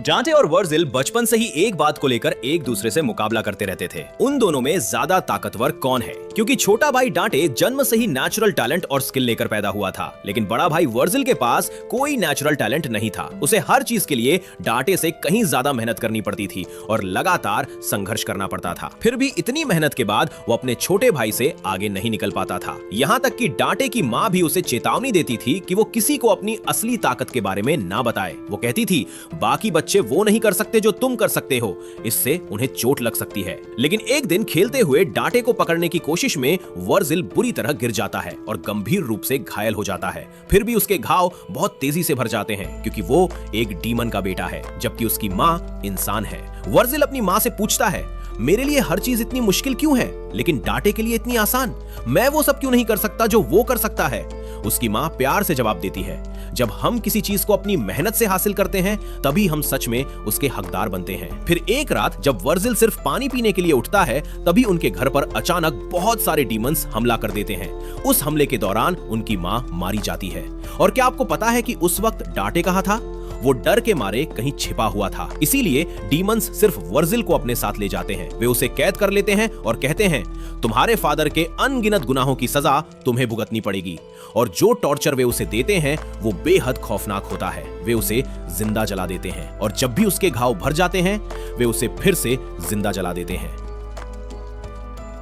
डांटे और वर्जिल बचपन से ही एक बात को लेकर एक दूसरे से मुकाबला करते रहते थे। उन दोनों में ज्यादा ताकतवर कौन है, क्योंकि छोटा भाई डांटे जन्म से ही नेचुरल टैलेंट और स्किल लेकर पैदा हुआ था, लेकिन बड़ा भाई वर्जिल के पास कोई नेचुरल टैलेंट नहीं था। उसे हर चीज के लिए डांटे से कहीं ज्यादा मेहनत करनी पड़ती थी और लगातार संघर्ष करना पड़ता था। फिर भी इतनी मेहनत के बाद वो अपने छोटे भाई से आगे नहीं निकल पाता था। यहाँ तक कि डांटे की माँ भी उसे चेतावनी देती थी कि वो किसी को अपनी असली ताकत के बारे में ना बताए। वो कहती थी, बाकी बच्चे वो नहीं कर सकते जो तुम कर सकते हो, इससे उन्हें चोट लग सकती है। लेकिन एक दिन खेलते हुए डांटे को पकड़ने की कोशिश में वर्जिल बुरी तरह गिर जाता है और गंभीर रूप से घायल हो जाता है। फिर भी उसके घाव बहुत तेजी से भर जाते हैं, क्योंकि वो एक डीमन का बेटा है, जबकि उसकी माँ इंसान है। वर्जिल अपनी माँ से पूछता है, मेरे लिए हर चीज इतनी मुश्किल क्यों है, लेकिन डांटे के लिए इतनी आसान? मैं वो सब क्यों नहीं कर सकता जो वो कर सकता है? उसकी माँ प्यार से जवाब देती है, जब हम किसी चीज को अपनी मेहनत से हासिल करते हैं तभी हम सच में उसके हकदार बनते हैं। फिर एक रात जब वर्जिल सिर्फ पानी पीने के लिए उठता है, तभी उनके घर पर अचानक बहुत सारे डीमंस हमला कर देते हैं। उस हमले के दौरान उनकी माँ मारी जाती है। और क्या आपको पता है कि उस वक्त डांटे कहाँ था? वो डर के मारे कहीं छिपा हुआ था। इसीलिए डीमंस सिर्फ वर्जिल को अपने साथ ले जाते हैं। वे उसे कैद कर लेते हैं और कहते हैं, तुम्हारे फादर के अनगिनत गुनाहों की सजा तुम्हें भुगतनी पड़ेगी। और जो टॉर्चर वे उसे देते हैं वो बेहद खौफनाक होता है। वे उसे जिंदा जला देते हैं और जब भी उसके घाव भर जाते हैं वे उसे फिर से जिंदा जला देते हैं।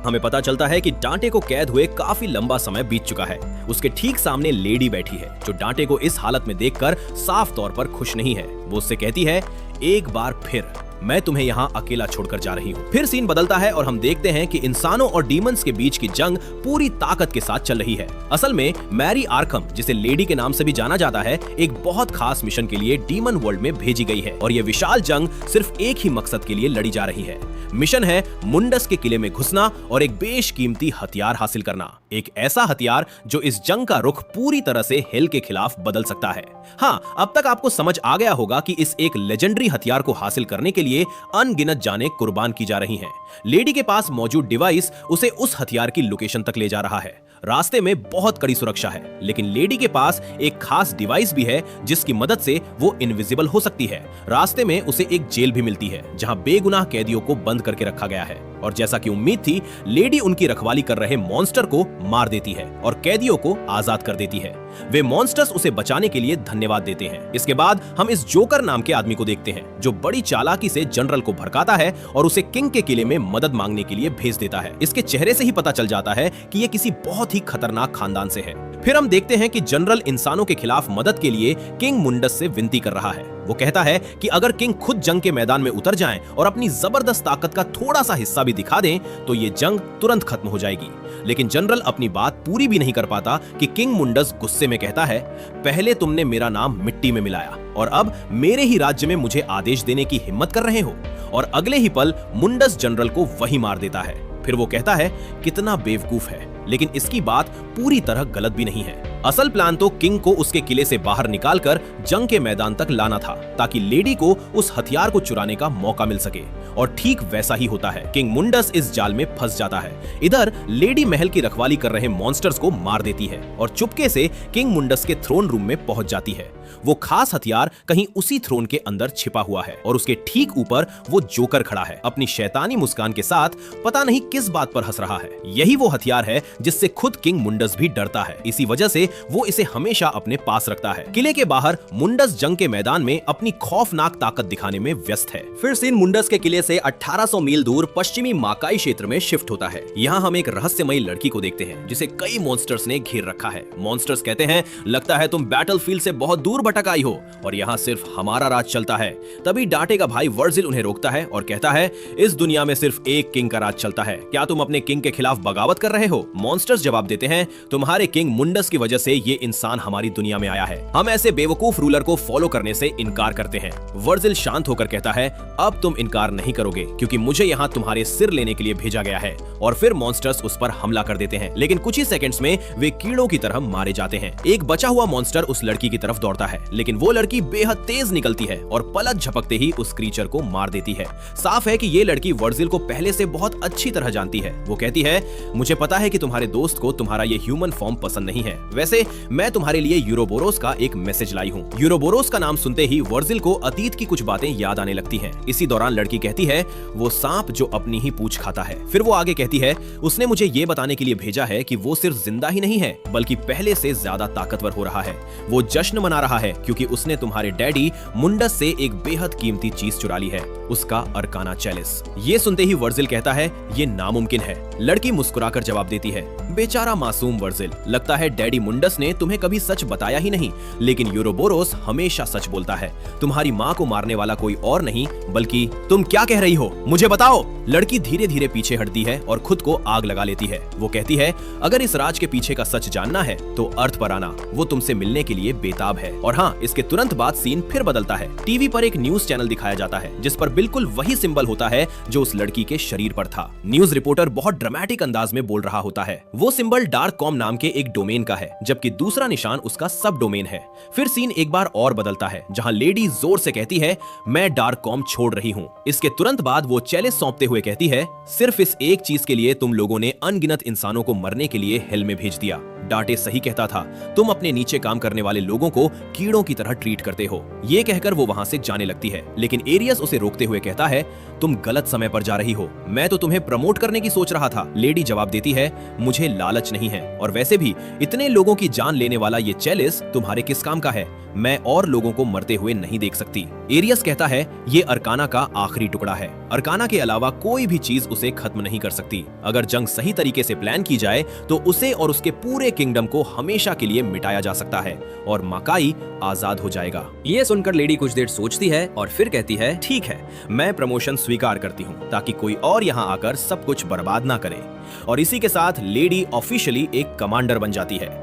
हमें पता चलता है कि डांटे को कैद हुए काफी लंबा समय बीत चुका है। उसके ठीक सामने लेडी बैठी है, जो डांटे को इस हालत में देखकर साफ तौर पर खुश नहीं है। वो उससे कहती है, एक बार फिर मैं तुम्हें यहाँ अकेला छोड़कर जा रही हूँ। फिर सीन बदलता है और हम देखते हैं कि इंसानों और डीमंस के बीच की जंग पूरी ताकत के साथ चल रही है। असल में मैरी आर्खम, जिसे लेडी के नाम से भी जाना जाता है, एक बहुत खास मिशन के लिए डीमन वर्ल्ड में भेजी गई है और यह विशाल जंग सिर्फ एक ही मकसद के लिए लड़ी जा रही है। मिशन है मुंडस के किले में घुसना और एक बेशकीमती हथियार हासिल करना। एक ऐसा हथियार जो इस जंग का रुख पूरी तरह से हेल के खिलाफ बदल सकता है। हाँ, अब तक आपको समझ आ गया होगा कि इस एक लेजेंडरी हथियार को हासिल करने के लिए अनगिनत जानें कुर्बान की जा रही हैं। लेडी के पास मौजूद डिवाइस उसे उस हथियार की लोकेशन तक ले जा रहा है। रास्ते में बहुत कड़ी सुरक्षा है, लेकिन लेडी के पास एक खास डिवाइस भी है जिसकी मदद से वो इनविजिबल हो सकती है। रास्ते में उसे एक जेल भी मिलती है जहां बेगुनाह कैदियों को बंद करके रखा गया है। और जैसा कि उम्मीद थी, लेडी उनकी रखवाली कर रहे मॉन्स्टर को मार देती है और कैदियों को आजाद कर देती है। वे मॉन्स्टर्स उसे बचाने के लिए धन्यवाद देते हैं। इसके बाद हम इस जोकर नाम के आदमी को देखते हैं, जो बड़ी चालाकी से जनरल को भड़काता है और उसे किंग के किले में मदद मांगने के लिए भेज देता है। इसके चेहरे से ही पता चल जाता है कि ये किसी बहुत ही खतरनाक खानदान से है। फिर हम देखते हैं कि जनरल इंसानों के खिलाफ मदद के लिए किंग मुंडस से विनती कर रहा है। वो कहता है कि अगर किंग खुद जंग के मैदान में उतर जाएं और अपनी जबरदस्त ताकत का थोड़ा सा हिस्सा भी दिखा दें तो ये जंग तुरंत खत्म हो जाएगी। लेकिन जनरल अपनी बात पूरी भी नहीं कर पाता कि किंग मुंडस गुस्से में कहता है, पहले तुमने मेरा नाम मिट्टी में मिलाया और अब मेरे ही राज्य में मुझे आदेश देने की हिम्मत कर रहे हो। और अगले ही पल मुंडस जनरल को वही मार देता है। फिर वो कहता है, कितना बेवकूफ है, लेकिन इसकी बात पूरी तरह गलत भी नहीं है। असल प्लान तो किंग को उसके किले से बाहर निकालकर जंग के मैदान तक लाना था, ताकि लेडी को उस हथियार को चुराने का मौका मिल सके। और ठीक वैसा ही होता है। किंग मुंडस इस जाल में फंस जाता है। इधर लेडी महल की रखवाली कर रहे मॉन्स्टर्स को मार देती है और चुपके से किंग मुंडस के थ्रोन रूम में पहुंच जाती है। वो खास हथियार कहीं उसी थ्रोन के अंदर छिपा हुआ है और उसके ठीक ऊपर वो जोकर खड़ा है, अपनी शैतानी मुस्कान के साथ पता नहीं किस बात पर हंस रहा है। यही वो हथियार है जिससे खुद किंग मुंडस भी डरता है। इसी वजह से वो इसे हमेशा अपने पास रखता है। किले के बाहर मुंडस जंग के मैदान में अपनी खौफनाक ताकत दिखाने में व्यस्त है। फिर सीन मुंडस के किले से 1800 मील दूर पश्चिमी माकाई क्षेत्र में शिफ्ट होता है। यहाँ हम एक रहस्यमयी लड़की को देखते हैं जिसे कई मॉन्स्टर्स ने घेर रखा है। मॉन्स्टर्स कहते हैं, लगता है तुम बैटलफील्ड से बहुत दूर भटक आई हो और यहाँ सिर्फ हमारा राज चलता है। तभी डांटे का भाई वर्जिल उन्हें रोकता है और कहता है, इस दुनिया में सिर्फ एक किंग का राज चलता है, क्या तुम अपने किंग के खिलाफ बगावत कर रहे हो? मॉन्स्टर्स जवाब देते हैं, तुम्हारे किंग मुंडस की वजह से ये इंसान हमारी दुनिया में आया है। हम ऐसे बेवकूफ रूलर को फॉलो करने से इनकार करते हैं। वर्जिल शांत होकर कहता है, अब तुम इनकार नहीं नहीं करोगे क्योंकि मुझे यहाँ तुम्हारे सिर लेने के लिए भेजा गया है। और फिर मॉन्स्टर्स उस पर हमला कर देते हैं, लेकिन कुछ ही सेकंड्स में वे कीड़ों की तरह मारे जाते हैं। एक बचा हुआ मॉन्स्टर उस लड़की की तरफ दौड़ता है, लेकिन वो लड़की बेहद तेज निकलती है और पलक झपकते ही उस क्रीचर को मार देती है। साफ है कि ये लड़की वर्जिल को पहले से बहुत अच्छी तरह जानती है। वो कहती है, मुझे पता है कि तुम्हारे दोस्त को तुम्हारा ये ह्यूमन फॉर्म पसंद नहीं है। वैसे मैं तुम्हारे लिए यूरोबोरोस का एक मैसेज लाई हूँ। यूरोबोरोस का नाम सुनते ही वर्जिल को अतीत की कुछ बातें याद आने लगती हैं। इसी दौरान लड़की कहती है, वो सांप जो अपनी ही पूंछ खाता है। फिर वो आगे कहती है, उसने मुझे ये बताने के लिए भेजा है कि वो सिर्फ जिंदा ही नहीं है बल्कि पहले से ज्यादा ताकतवर हो रहा है। वो जश्न मना रहा है क्योंकि उसने तुम्हारे डैडी मुंडस से एक बेहद कीमती चीज चुरा ली है, उसका अरकाना चैलिस। ये सुनते ही वर्जिल कहता है, ये नामुमकिन है। लड़की मुस्कुराकर जवाब देती है, बेचारा मासूम वर्जिल, लगता है डैडी मुंडस ने तुम्हें कभी सच बताया ही नहीं, लेकिन यूरोबोरोस हमेशा सच बोलता है। तुम्हारी माँ को मारने वाला कोई और नहीं बल्कि तुम क्या कह रही हो, मुझे बताओ। लड़की धीरे धीरे पीछे हटती है और खुद को आग लगा लेती है। वो कहती है, अगर इस राज के पीछे का सच जानना है तो अर्थ पर आना, वो तुमसे मिलने के लिए बेताब है। और हाँ, इसके तुरंत बाद सीन फिर बदलता है। टीवी पर एक न्यूज चैनल दिखाया जाता है जिस पर बिल्कुल वही सिंबल होता है जो उस लड़की के शरीर पर था। न्यूज रिपोर्टर बहुत ड्रामेटिक अंदाज में बोल रहा होता है। वो सिंबल डार्क कॉम नाम के एक डोमेन का है, जबकि दूसरा निशान उसका सब डोमेन है। फिर सीन एक बार और बदलता है जहां लेडी जोर से कहती है, मैं डार्क कॉम छोड़ रही हूँ। इसके तुरंत बाद वो चैलेंज सौंपते हुए कहती है, सिर्फ इस एक चीज के लिए तुम लोगों ने अनगिनत इंसानों को मरने के लिए हेल में भेज दिया। डांटे सही कहता था, तुम अपने नीचे काम करने वाले लोगों को कीड़ों की तरह ट्रीट करते हो। ये कहकर वो वहां से जाने लगती है, लेकिन एरियस उसे रोकते हुए कहता है, तुम गलत समय पर जा रही हो, मैं तो तुम्हें प्रमोट करने की सोच रहा था। लेडी जवाब देती है, मुझे लालच नहीं है, और वैसे भी इतने लोगों की जान लेने वाला ये चैलिस तुम्हारे किस काम का है, मैं और लोगों को मरते हुए नहीं देख सकती। एरियस कहता है, ये अरकाना का आखिरी टुकड़ा है, अरकाना के अलावा कोई भी चीज उसे खत्म नहीं कर सकती। अगर जंग सही तरीके से प्लान की जाए तो उसे और उसके पूरे किंगडम को हमेशा के लिए मिटाया जा सकता है और माकाई आजाद हो जाएगा। ये सुनकर लेडी कुछ देर सोचती है और फिर कहती है, ठीक है, मैं प्रमोशन स्वीकार करती हूँ ताकि कोई और यहाँ आकर सब कुछ बर्बाद ना करे। और इसी के साथ लेडी ऑफिशियली एक कमांडर बन जाती है।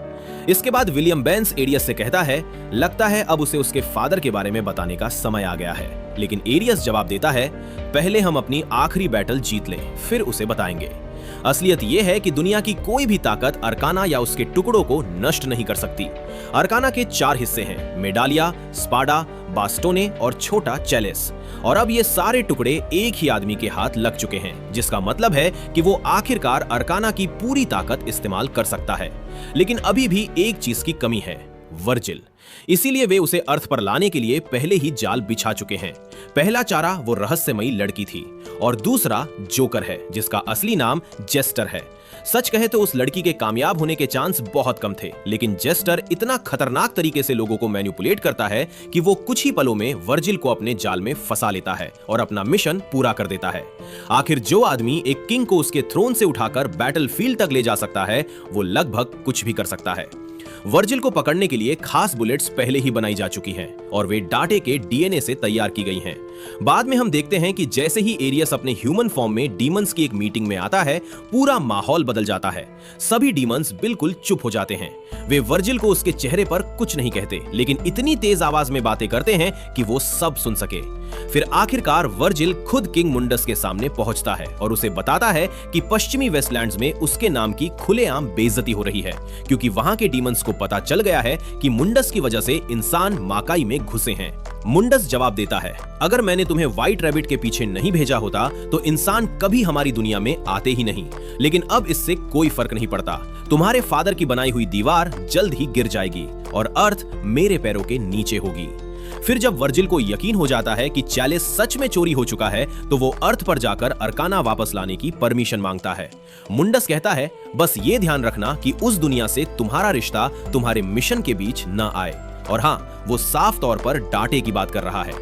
इसके बाद विलियम बेंस एरियस से कहता है, लगता है अब उसे उसके फादर के बारे में बताने का समय आ गया है। लेकिन एरियस जवाब देता है, पहले हम अपनी आखिरी बैटल जीत लें, फिर उसे बताएंगे। असलियत यह है कि दुनिया की कोई भी ताकत अरकाना या उसके टुकड़ों को नष्ट नहीं कर सकती। अरकाना के 4 हिस्से हैं, मेडालिया, स्पाडा, बास्टोने और छोटा चैलिस। और अब ये सारे टुकड़े एक ही आदमी के हाथ लग चुके हैं, जिसका मतलब है कि वो आखिरकार अरकाना की पूरी ताकत इस्तेमाल कर सकता है। लेकिन अभी भी एक चीज की कमी है, वर्जिल। इसीलिए वे उसे अर्थ पर लाने के लिए पहले ही जाल बिछा चुके हैं। पहला चारा वो रहस्यमयी लड़की थी और दूसरा जोकर है, जिसका असली नाम जेस्टर है। सच कहे तो उस लड़की के कामयाब होने के चांस बहुत कम थे, लेकिन जेस्टर इतना खतरनाक तरीके से लोगों को मैनिपुलेट करता है कि वो कुछ ही पलों में वर्जिल को अपने जाल में फंसा लेता है और अपना मिशन पूरा कर देता है। आखिर जो आदमी एक किंग को उसके थ्रोन से उठाकर बैटलफील्ड तक ले जा सकता है, वो लगभग कुछ भी कर सकता है। वर्जिल को पकड़ने के लिए खास बुलेट्स पहले ही बनाई जा चुकी हैं और वे डाटे के डीएनए से तैयार की गई हैं। बाद में हम देखते हैं कि जैसे ही एरियस अपने ह्यूमन फॉर्म में डीमंस की एक मीटिंग में आता है, पूरा माहौल बदल जाता है। सभी डीमंस बिल्कुल चुप हो जाते हैं। वे वर्जिल को उसके चेहरे पर कुछ नहीं कहते, लेकिन इतनी तेज आवाज में बातें करते हैं कि वो सब सुन सके। फिर आखिरकार वर्जिल खुद किंग मुंडस के सामने पहुंचता है और उसे बताता है कि पश्चिमी वेस्टलैंड्स में उसके नाम की खुलेआम बेइज्जती हो रही है, क्योंकि वहां के डीमंस को पता चल गया है कि मुंडस की वजह से इंसान माकाई में घुसे हैं। मुंडस जवाब देता है, अगर मैंने तुम्हें व्हाइट रैबिट के पीछे नहीं भेजा होता तो इंसान कभी हमारी दुनिया में आते ही नहीं, लेकिन अब इससे कोई फर्क नहीं पड़ता। तुम्हारे फादर की बनाई हुई दीवार जल्द ही गिर जाएगी और अर्थ मेरे पैरों के नीचे होगी। फिर जब वर्जिल को यकीन हो जाता है कि चैलिस सच में चोरी हो चुका है, तो वो अर्थ पर जाकर अरकाना वापस लाने की परमिशन मांगता है। मुंडस कहता है, बस ये ध्यान रखना कि उस दुनिया से तुम्हारा रिश्ता तुम्हारे मिशन के बीच न आए। और हाँ, वो साफ तौर पर डांटे की बात कर रहा है।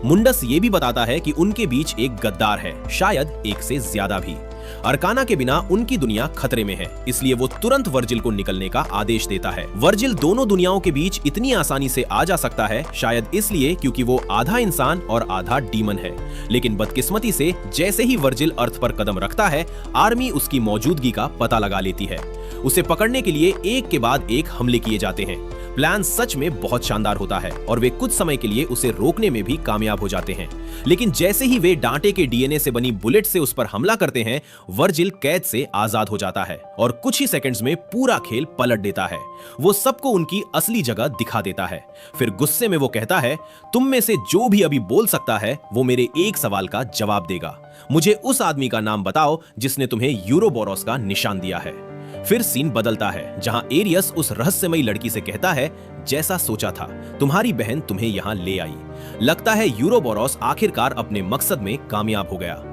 मुंडस ये भी बताता है कि उनके बीच एक गद्दार है, शायद एक से ज्यादा भी। अरकाना के बिना उनकी दुनिया खतरे में है, इसलिए वो तुरंत वर्जिल को निकलने का आदेश देता है। वर्जिल दोनों दुनियाओं के बीच इतनी आसानी से आ जा सकता है, शायद इसलिए क्योंकि वो आधा इंसान और आधा डीमन है। लेकिन बदकिस्मती से जैसे ही वर्जिल अर्थ पर कदम रखता है, आर्मी उसकी मौजूदगी का पता लगा लेती है। उसे पकड़ने के लिए एक के बाद एक हमले किए जाते हैं। प्लान सच में बहुत शानदार होता है और वे कुछ समय के लिए उसे रोकने में भी कामयाब हो जाते हैं। लेकिन जैसे ही वे डांटे के डीएनए से बनी बुलेट से उस पर हमला करते हैं, वर्जिल कैद से आजाद हो जाता है और कुछ ही सेकंड्स में पूरा खेल पलट देता है। वो सबको उनकी असली जगह दिखा देता है। फिर गुस्से में वो कहता है, तुम में से जो भी अभी बोल सकता है वो मेरे एक सवाल का जवाब देगा। मुझे उस आदमी का नाम बताओ जिसने तुम्हें यूरोबोरोस का निशान दिया है। फिर सीन बदलता है, जहां एरियस उस रहस्यमयी लड़की से कहता है, जैसा सोचा था, तुम्हारी बहन तुम्हें यहां ले आई। लगता है यूरोबोरोस आखिरकार अपने मकसद में कामयाब हो गया।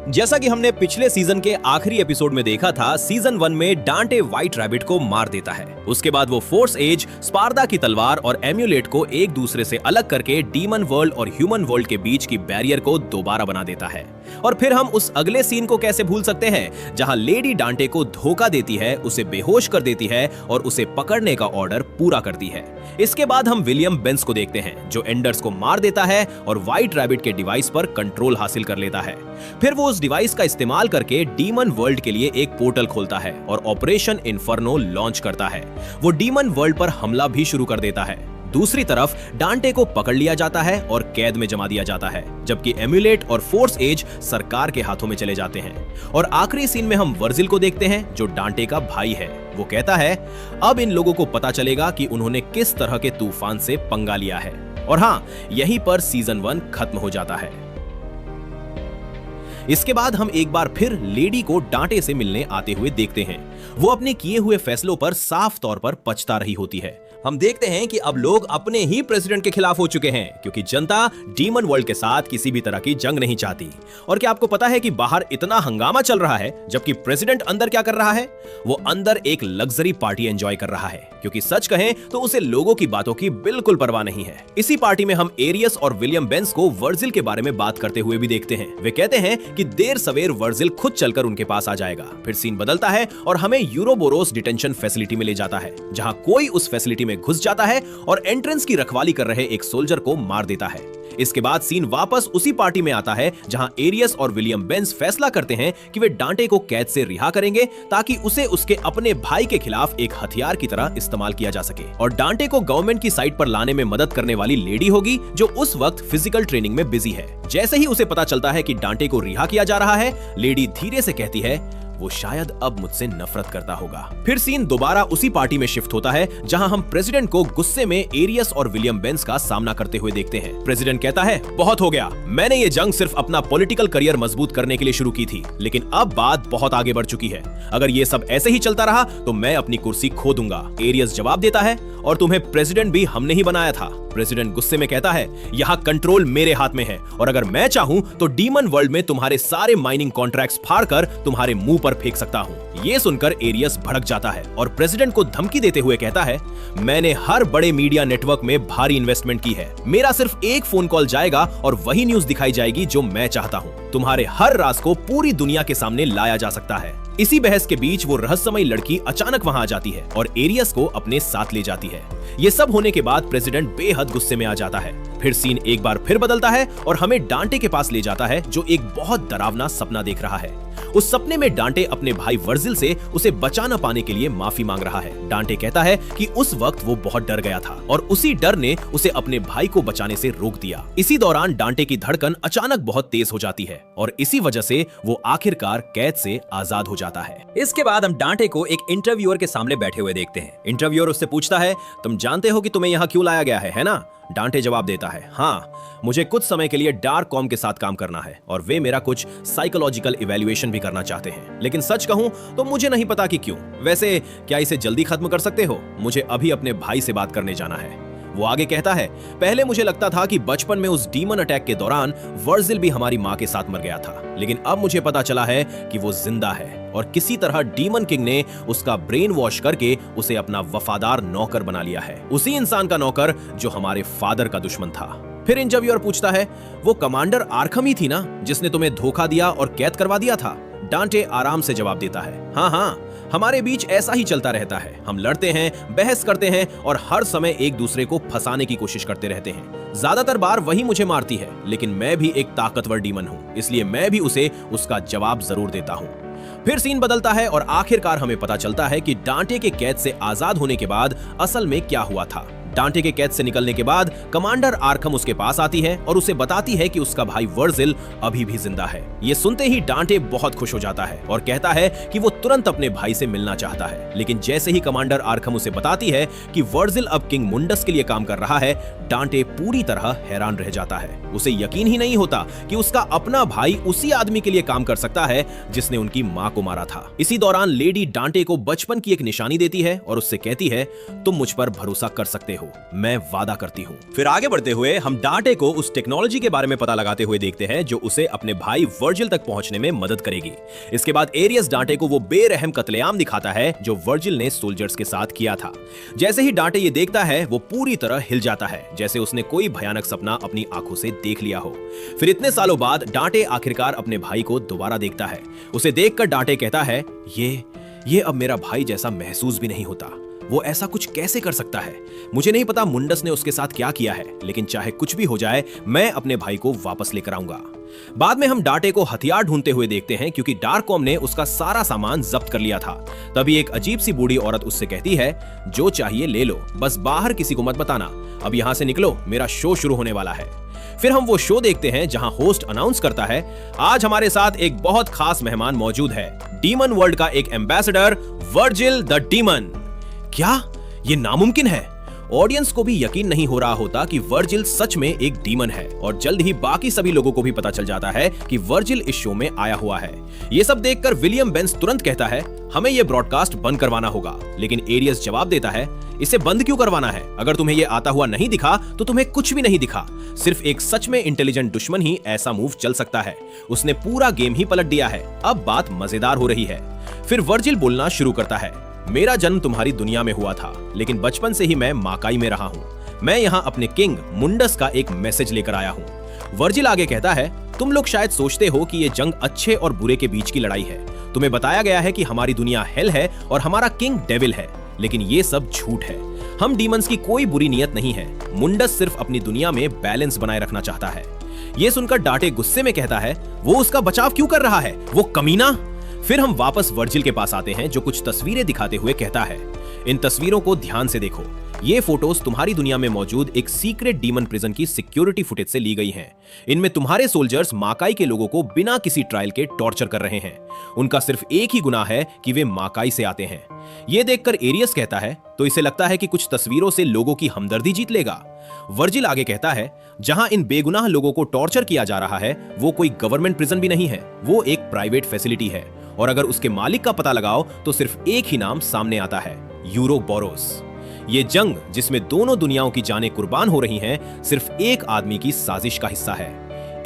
जैसा कि हमने पिछले सीजन के आखिरी एपिसोड में देखा था, सीजन 1 में डांटे व्हाइट रैबिट को मार देता है। उसके बाद वो फोर्स एज, स्पार्दा की तलवार और एम्यूलेट को एक दूसरे से अलग करके डीमन वर्ल्ड और ह्यूमन वर्ल्ड के बीच की बैरियर को दोबारा बना देता है। और फिर हम उस अगले सीन को कैसे भूल सकते हैं, जहां लेडी डांटे को धोखा देती है, उसे बेहोश कर देती है और उसे पकड़ने का ऑर्डर पूरा करती है। इसके बाद हम विलियम बेंस को देखते हैं, जो एंडर्स को मार देता है और व्हाइट रैबिट के डिवाइस पर कंट्रोल हासिल कर लेता है। फिर वो उस डिवाइस का इस्तेमाल करके डीमन वर्ल्ड के लिए एक पोर्टल खोलता है और ऑपरेशन इन्फर्नो लॉन्च करता है। वो डीमन वर्ल्ड पर हमला भी शुरू कर देता है। दूसरी तरफ डांटे को पकड़ लिया जाता है और कैद में जमा दिया जाता है, जबकि एम्यूलेट और फोर्स एज सरकार के हाथों में चले जाते हैं। और आखिरी सीन में हम वर्जिल को देखते हैं, जो डांटे का भाई है। वो कहता है, अब इन लोगों को पता चलेगा कि उन्होंने किस तरह के तूफान से पंगा लिया है। और हाँ, यहीं पर सीजन 1 खत्म हो जाता है। इसके बाद हम एक बार फिर लेडी को डांटे से मिलने आते हुए देखते हैं। वो अपने किए हुए फैसलों पर साफ तौर पर पछता रही होती है। हम देखते हैं कि अब लोग अपने ही प्रेसिडेंट के खिलाफ हो चुके हैं, क्योंकि जनता डीमन वर्ल्ड के साथ किसी भी तरह की जंग नहीं चाहती। और क्या आपको पता है कि बाहर इतना हंगामा चल रहा है, जबकि प्रेसिडेंट अंदर क्या कर रहा है? वो अंदर एक लग्जरी पार्टी एंजॉय कर रहा है, क्योंकि सच कहें तो उसे लोगों की बातों की बिल्कुल परवाह नहीं है। इसी पार्टी में हम एरियस और विलियम बेंस को वर्जिल के बारे में बात करते हुए भी देखते हैं। वे कहते हैं कि देर सवेर वर्जिल खुद चलकर उनके पास आ जाएगा। फिर सीन बदलता है और हमें यूरोबोरोस डिटेंशन फैसिलिटी में ले जाता है, जहां कोई उस फैसिलिटी में घुस जाता है और एंट्रेंस की रखवाली कर रहे एक सोल्जर को मार देता है। इसके बाद सीन वापस उसी पार्टी में आता है, जहां एरियस और विलियम बेंस फैसला करते हैं कि वे डांटे को कैद से रिहा करेंगे, ताकि उसे उसके अपने भाई के खिलाफ एक हथियार की तरह इस्तेमाल किया जा सके। और डांटे को गवर्नमेंट की साइड पर लाने में मदद करने वाली लेडी होगी, जो उस वक्त फिजिकल ट्रेनिंग में बिजी है। जैसे ही उसे पता चलता है कि डांटे को रिहा किया जा रहा है, लेडी धीरे से कहती है, वो शायद अब मुझसे नफरत करता होगा। फिर सीन दोबारा उसी पार्टी में शिफ्ट होता है, जहां हम प्रेसिडेंट को गुस्से में एरियस और विलियम बेंस का सामना करते हुए देखते हैं। प्रेसिडेंट कहता है, बहुत हो गया, मैंने ये जंग सिर्फ अपना पॉलिटिकल करियर मजबूत करने के लिए शुरू की थी, लेकिन अब बात बहुत आगे बढ़ चुकी है। अगर ये सब ऐसे ही चलता रहा तो मैं अपनी कुर्सी खो दूंगा। एरियस जवाब देता है, और तुम्हें प्रेसिडेंट भी हमने ही बनाया था। प्रेसिडेंट गुस्से में कहता है, यहाँ कंट्रोल मेरे हाथ में है, और अगर मैं चाहूं तो डीमन वर्ल्ड में तुम्हारे सारे माइनिंग कॉन्ट्रैक्ट्स फाड़कर तुम्हारे मुंह पर फेंक सकता हूं। ये सुनकर एरियस भड़क जाता है और प्रेसिडेंट को धमकी देते हुए कहता है, मैंने हर बड़े मीडिया नेटवर्क में भारी इन्वेस्टमेंट की है। मेरा सिर्फ एक फोन कॉल जाएगा और वही न्यूज दिखाई जाएगी जो मैं चाहता हूं। तुम्हारे हर राज को पूरी दुनिया के सामने लाया जा सकता है। इसी बहस के बीच वो रहस्यमयी लड़की अचानक वहां आ जाती है और एरियस को अपने साथ ले जाती है। ये सब होने के बाद प्रेसिडेंट बेहद गुस्से में आ जाता है। फिर सीन एक बार फिर बदलता है और हमें डांटे के पास ले जाता है, जो एक बहुत डरावना सपना देख रहा है। उस सपने में डांटे अपने भाई वर्जिल से उसे बचा न पाने के लिए माफी मांग रहा है। डांटे कहता है कि उस वक्त वो बहुत डर गया था और उसी डर ने उसे अपने भाई को बचाने से रोक दिया। इसी दौरान डांटे की धड़कन अचानक बहुत तेज हो जाती है और इसी वजह से वो आखिरकार कैद से आजाद हो जाता है। इसके बाद हम डांटे को एक इंटरव्यूअर के सामने बैठे हुए देखते हैं। इंटरव्यूअर उससे पूछता है, तुम जानते हो कि तुम्हें यहाँ क्यों लाया गया है ना? डांटे जवाब देता है, हाँ, मुझे कुछ समय के लिए डार्क कॉम के साथ काम करना है और वे मेरा कुछ साइकोलॉजिकल इवैल्यूएशन भी करना चाहते हैं, लेकिन सच कहूं तो मुझे नहीं पता कि क्यों। वैसे क्या इसे जल्दी खत्म कर सकते हो? मुझे अभी अपने भाई से बात करने जाना है। वो आगे कहता है, पहले मुझे लगता था कि बचपन में उस डीमन अटैक के दौरान वर्जिल भी हमारी माँ के साथ मर गया था, लेकिन अब मुझे पता चला है कि वो जिंदा है और किसी तरह डीमन किंग ने उसका ब्रेन वॉश करके उसे अपना वफादार नौकर बना लिया है, उसी इंसान का नौकर जो हमारे फादर का दुश्मन था। फिर इंटरव्यूअर पूछता है, वो कमांडर आर्खम ही थी ना जिसने तुम्हें धोखा दिया और कैद करवा दिया था? डांटे आराम से जवाब देता है, हाँ, हमारे बीच ऐसा ही चलता रहता है। हम लड़ते हैं, बहस करते हैं और हर समय एक दूसरे को फंसाने की कोशिश करते रहते हैं। ज्यादातर बार वही मुझे मारती है, लेकिन मैं भी एक ताकतवर डीमन हूं, इसलिए मैं भी उसे उसका जवाब जरूर देता हूं। फिर सीन बदलता है और आखिरकार हमें पता चलता है कि डांटे के कैद से आजाद होने के बाद असल में क्या हुआ था। डांटे के कैद से निकलने के बाद कमांडर आर्खम उसके पास आती है और उसे बताती है कि उसका भाई वर्जिल अभी भी जिंदा है। ये सुनते ही डांटे बहुत खुश हो जाता है और कहता है कि वो तुरंत अपने भाई से मिलना चाहता है। लेकिन जैसे ही कमांडर आर्खम उसे बताती है कि वर्जिल अब किंग मुंडस के लिए काम कर रहा है, डांटे पूरी तरह हैरान रह जाता है। उसे यकीन ही नहीं होता कि उसका अपना भाई उसी आदमी के लिए काम कर सकता है जिसने उनकी मां को मारा था। इसी दौरान लेडी डांटे को बचपन की एक निशानी देती है और उससे कहती है, तुम मुझ पर भरोसा कर सकते हो, मैं वादा करती हूँ। फिर आगे बढ़ते हुए हम डांटे को उस टेक्नोलॉजी के बारे में पता लगाते हुए देखते हैं जो उसे अपने भाई वर्जिल तक पहुंचने में मदद करेगी। इसके बाद एरियस डांटे को वो बेरहम कत्लेआम दिखाता है जो वर्जिल ने सोल्जर्स के साथ किया था। जैसे ही डांटे ये देखता है, वो पूरी तरह हिल जाता है, जैसे उसने कोई भयानक सपना अपनी आंखों से देख लिया हो। फिर इतने सालों बाद डांटे आखिरकार अपने भाई को दोबारा देखता है। उसे देखकर डांटे कहता है, ये अब मेरा भाई जैसा महसूस भी नहीं होता। वो ऐसा कुछ कैसे कर सकता है? मुझे नहीं पता मुंडस ने उसके साथ क्या किया है, लेकिन चाहे कुछ भी हो जाए, मैं अपने भाई को वापस लेकर आऊंगा। बाद में हम डांटे को हथियार ढूंढते हुए देखते हैं क्योंकि डार्ककॉम ने उसका सारा सामान जब्त कर लिया था। तभी एक अजीब सी बूढ़ी औरत उससे कहती है, जो चाहिए ले लो, बस बाहर किसी को मत बताना। अब यहां से निकलो, मेरा शो शुरू होने वाला है। फिर हम वो शो देखते हैं जहां होस्ट अनाउंस करता है, आज हमारे साथ एक बहुत खास मेहमान मौजूद है, डीमन वर्ल्ड का एक एम्बेसडर वर्जिल द डीमन। क्या ये नामुमकिन है? ऑडियंस को भी यकीन नहीं हो रहा होता कि वर्जिल सच में एक डीमन है और जल्द ही बाकी सभी लोगों को भी पता चल जाता है कि वर्जिल इस शो में आया हुआ है। ये सब देखकर विलियम बेंस तुरंत कहता है, हमें ये ब्रॉडकास्ट बंद करवाना होगा। लेकिन एरियस जवाब देता है, इसे बंद क्यों करवाना है? अगर तुम्हें ये आता हुआ नहीं दिखा तो तुम्हें कुछ भी नहीं दिखा। सिर्फ एक सच में इंटेलिजेंट दुश्मन ही ऐसा मूव चल सकता है। उसने पूरा गेम ही पलट दिया है। अब बात मजेदार हो रही है। फिर वर्जिल बोलना शुरू करता है, मेरा जन्म तुम्हारी दुनिया में हुआ था, लेकिन बचपन से ही मैं माकाई में रहा हूँ। मैं यहाँ अपने किंग मुंडस का एक मैसेज लेकर आया हूँ। वर्जिल आगे कहता है, तुम लोग शायद सोचते हो कि ये जंग अच्छे और बुरे के बीच की लड़ाई है। तुम्हें बताया गया है कि हमारी दुनिया हेल है और हमारा किंग डेविल है, लेकिन ये सब झूठ है। हम डीमंस की कोई बुरी नियत नहीं है। मुंडस सिर्फ अपनी दुनिया में बैलेंस बनाए रखना चाहता है। ये सुनकर डांटे गुस्से में कहता है, वो उसका बचाव क्यों कर रहा है, वो कमीना। फिर हम वापस वर्जिल के पास आते हैं जो कुछ तस्वीरें दिखाते हुए कहता है, इन तस्वीरों को ध्यान से देखो। ये फोटोज तुम्हारी दुनिया में मौजूद एक सीक्रेट डीमन प्रिजन की सिक्योरिटी फुटेज से ली गई हैं। इनमें तुम्हारे सोल्जर्स माकाई के लोगों को बिना किसी ट्रायल के टॉर्चर कर रहे हैं। उनका सिर्फ एक ही गुनाह है कि वे माकाई से आते हैं। ये देखकर एरियस कहता है, तो इसे लगता है कि कुछ तस्वीरों से लोगों की हमदर्दी जीत लेगा। वर्जिल आगे कहता है, जहां इन बेगुनाह लोगों को टॉर्चर किया जा रहा है, वो कोई गवर्नमेंट प्रिजन भी नहीं है, वो एक प्राइवेट फैसिलिटी है। और अगर उसके मालिक का पता लगाओ तो सिर्फ एक ही नाम सामने आता है, यूरोबोरोस। ये जंग जिसमें दोनों दुनियाओं की जानें कुर्बान हो रही हैं, सिर्फ एक आदमी की साजिश का हिस्सा है,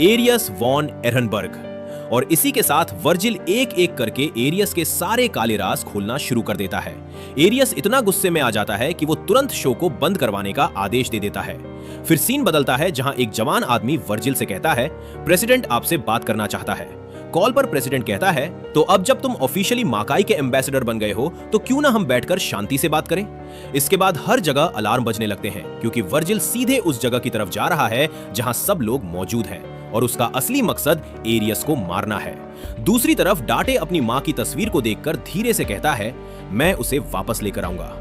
एरियस वॉन एरनबर्ग। और इसी के साथ वर्जिल एक एक करके एरियस के सारे काले राज खोलना शुरू कर देता है। एरियस इतना गुस्से में आ जाता है कि वो तुरंत शो को बंद करवाने का आदेश दे देता है। फिर सीन बदलता है जहां एक जवान आदमी वर्जिल से कहता है, प्रेसिडेंट आपसे बात करना चाहता है। कॉल पर प्रेसिडेंट कहता है, तो अब जब तुम ऑफिशियली माकाई के एम्बेसडर बन गए हो तो क्यों ना हम बैठकर शांति से बात करें। इसके बाद हर जगह अलार्म बजने लगते हैं क्योंकि वर्जिल सीधे उस जगह की तरफ जा रहा है जहां सब लोग मौजूद हैं और उसका असली मकसद एरियस को मारना है। दूसरी तरफ डांटे अपनी मां की तस्वीर को देखकर धीरे से कहता है, मैं उसे वापस लेकर आऊंगा।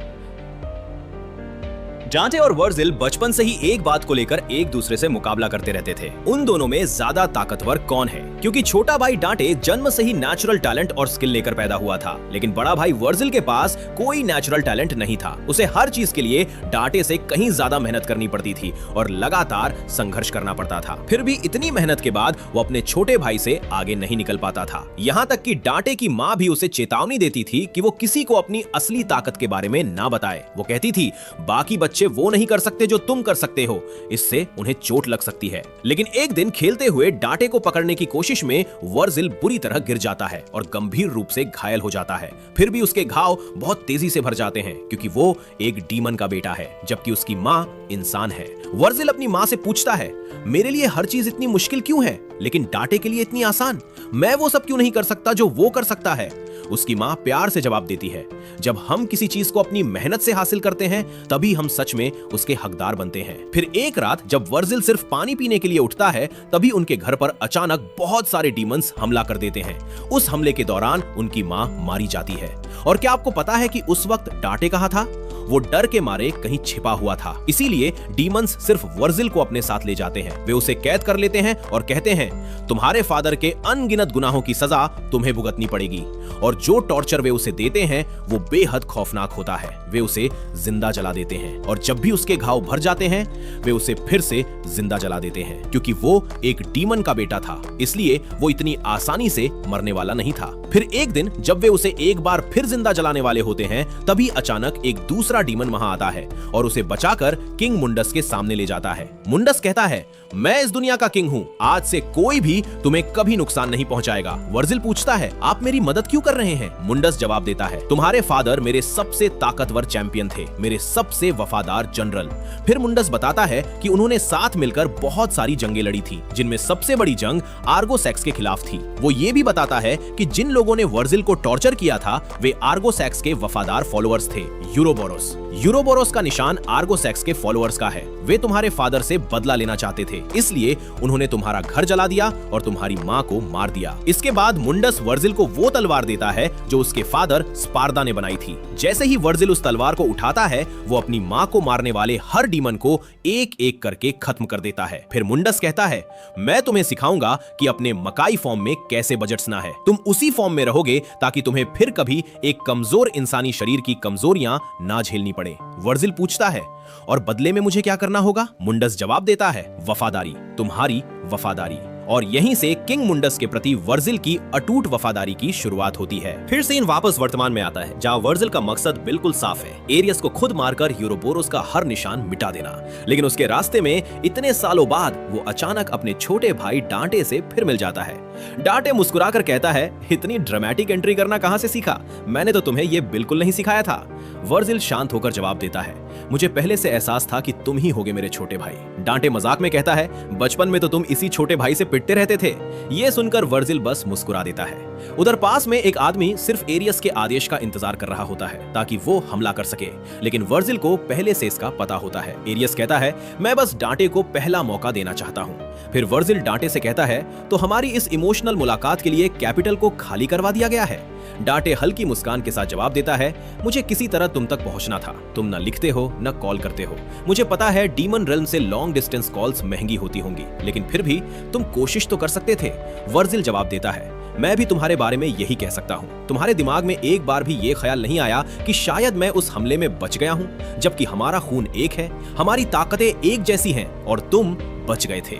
डांटे और वर्जिल बचपन से ही एक बात को लेकर एक दूसरे से मुकाबला करते रहते थे, उन दोनों में ज्यादा ताकतवर कौन है। क्योंकि छोटा भाई डांटे जन्म से ही नेचुरल टैलेंट और स्किल लेकर पैदा हुआ था, लेकिन बड़ा भाई वर्जिल के पास कोई नेचुरल टैलेंट नहीं था। उसे हर चीज के लिए डांटे से कहीं ज्यादा मेहनत करनी पड़ती थी और लगातार संघर्ष करना पड़ता था। फिर भी इतनी मेहनत के बाद वो अपने छोटे भाई से आगे नहीं निकल पाता था। यहाँ तक कि डांटे की माँ भी उसे चेतावनी देती थी कि वो किसी को अपनी असली ताकत के बारे में ना बताए। वो कहती थी, बाकी बच्चे बच्चे वो नहीं कर सकते जो तुम कर सकते हो, इससे उन्हें चोट लग सकती है। लेकिन एक दिन खेलते हुए डांटे को पकड़ने की कोशिश में वर्जिल बुरी तरह गिर जाता है और गंभीर रूप से घायल हो जाता है। फिर भी उसके घाव बहुत तेजी से भर जाते हैं क्योंकि वो एक डीमन का बेटा है, जबकि उसकी माँ इंसान है। वर्जिल अपनी माँ से पूछता है, मेरे लिए हर चीज इतनी मुश्किल क्यों है, लेकिन डांटे के लिए इतनी आसान? मैं वो सब क्यों नहीं कर सकता जो वो कर सकता है? उसकी माँ प्यार से जवाब देती है, जब हम किसी चीज को अपनी मेहनत से हासिल करते हैं तभी हम सच में उसके हकदार बनते हैं। फिर एक रात जब वर्जिल सिर्फ पानी पीने के लिए उठता है, तभी उनके घर पर अचानक बहुत सारे डीमंस हमला कर देते हैं। उस हमले के दौरान उनकी माँ मारी जाती है। और क्या आपको पता है कि उस वक्त डांटे कहाँ था? वो डर के मारे कहीं छिपा हुआ था। इसीलिए डीमंस सिर्फ वर्जिल को अपने साथ ले जाते हैं। वे उसे कैद कर लेते हैं और कहते हैं, तुम्हारे फादर के अनगिनत गुनाहों की सजा तुम्हें भुगतनी पड़ेगी। और जो टॉर्चर वे उसे देते हैं वो बेहद खौफनाक होता है। वे उसे जिंदा जला देते हैं और जब भी उसके घाव भर जाते हैं वे उसे फिर से जिंदा जला देते हैं। क्योंकि वो एक डीमन का बेटा था, इसलिए वो इतनी आसानी से मरने वाला नहीं था। फिर एक दिन जब वे उसे एक बार फिर जिंदा जलाने वाले होते हैं, तभी अचानक एक दूसरा डीमन वहां आता है और उसे बचाकर किंग मुंडस के सामने ले जाता है। मुंडस कहता है, मैं इस दुनिया का किंग हूं, आज से कोई भी तुम्हें कभी नुकसान नहीं पहुंचाएगा। वर्जिल पूछता है, आप मेरी मदद क्यों कर रहे हैं? मुंडस जवाब देता है, तुम्हारे फादर मेरे सबसे ताकतवर चैंपियन थे, मेरे सबसे वफादार जनरल। फिर मुंडस बताता है कि उन्होंने साथ मिलकर बहुत सारी जंगें लड़ी थी, जिनमें सबसे बड़ी जंग आर्गोसैक्स के खिलाफ थी। वो ये भी बताता है कि जिन लोगों ने वर्जिल को टॉर्चर किया था वे आर्गोसैक्स के वफादार फॉलोअर्स थे, यूरोबोरोस। यूरोबोरोस का निशान आर्गोसैक्स के फॉलोअर्स का है। वे तुम्हारे फादर से बदला लेना चाहते थे, इसलिए उन्होंने तुम्हारा घर जला दिया और तुम्हारी माँ को मार दिया। इसके बाद मुंडस वर्जिल को वो तलवार देता है जो उसके फादर स्पार्दा ने बनाई थी। जैसे ही वर्जिल उस तलवार को उठाता है, वो अपनी माँ को मारने वाले हर डीमन को एक एक करके खत्म कर देता है। फिर मुंडस कहता है, मैं तुम्हें सिखाऊंगा कि अपने मकाई फॉर्म में कैसे बजट्सना है। तुम उसी फॉर्म में रहोगे ताकि तुम्हें फिर कभी एक कमजोर इंसानी शरीर की कमजोरियां ना झेलनी पड़े। वर्जिल पूछता है, और बदले में मुझे क्या करना होगा? मुंडस जवाब देता है, वफादारी, तुम्हारी वफादारी। और यहीं से किंग मुंडस के प्रति वर्जिल की अटूट वफादारी की शुरुआत होती है। फिर सीन वापस वर्तमान में आता है, जहां वर्जिल का मकसद बिल्कुल साफ है, एरियस को खुद मारकर यूरोबोरोस का हर निशान मिटा देना। लेकिन उसके रास्ते में इतने सालों बाद वो अचानक अपने छोटे भाई डांटे से फिर मिल जाता है। डांटे मुस्कुराकर कहता है, इतनी ड्रामेटिक एंट्री करना कहां से सीखा? मैंने तो तुम्हें ये बिल्कुल नहीं सिखाया था। वर्जिल शांत होकर जवाब देता है, मुझे पहले से एहसास था कि तुम ही होगे मेरे छोटे भाई। डांटे मजाक में कहता है, बचपन में तो तुम इसी छोटे भाई से पिटते रहते थे। ये सुनकर वर्जिल बस मुस्कुरा देता है। उधर पास में एक आदमी सिर्फ एरियस के आदेश का इंतजार कर रहा होता है ताकि वो हमला कर सके, लेकिन वर्जिल को पहले से इसका पता होता है। एरियस कहता है, मैं बस डांटे को पहला मौका देना चाहता हूँ। फिर वर्जिल डांटे से कहता है, तो हमारी इस इमोशनल मुलाकात के लिए कैपिटल को खाली करवा दिया गया है? डांटे हल्की मुस्कान के साथ जवाब देता है, मुझे किसी तरह तुम तक पहुंचना था। तुम न लिखते हो न कॉल करते हो। मुझे पता है डीमन रेल्म से लॉन्ग डिस्टेंस कॉल्स महंगी होती होंगी, लेकिन फिर भी तुम कोशिश तो कर सकते थे। वर्जिल जवाब देता है, मैं भी तुम्हारे बारे में यही कह सकता हूँ। तुम्हारे दिमाग में एक बार भी ये ख्याल नहीं आया कि शायद मैं उस हमले में बच गया हूँ, जबकि हमारा खून एक है, हमारी ताकतें एक जैसी हैं और तुम बच गए थे।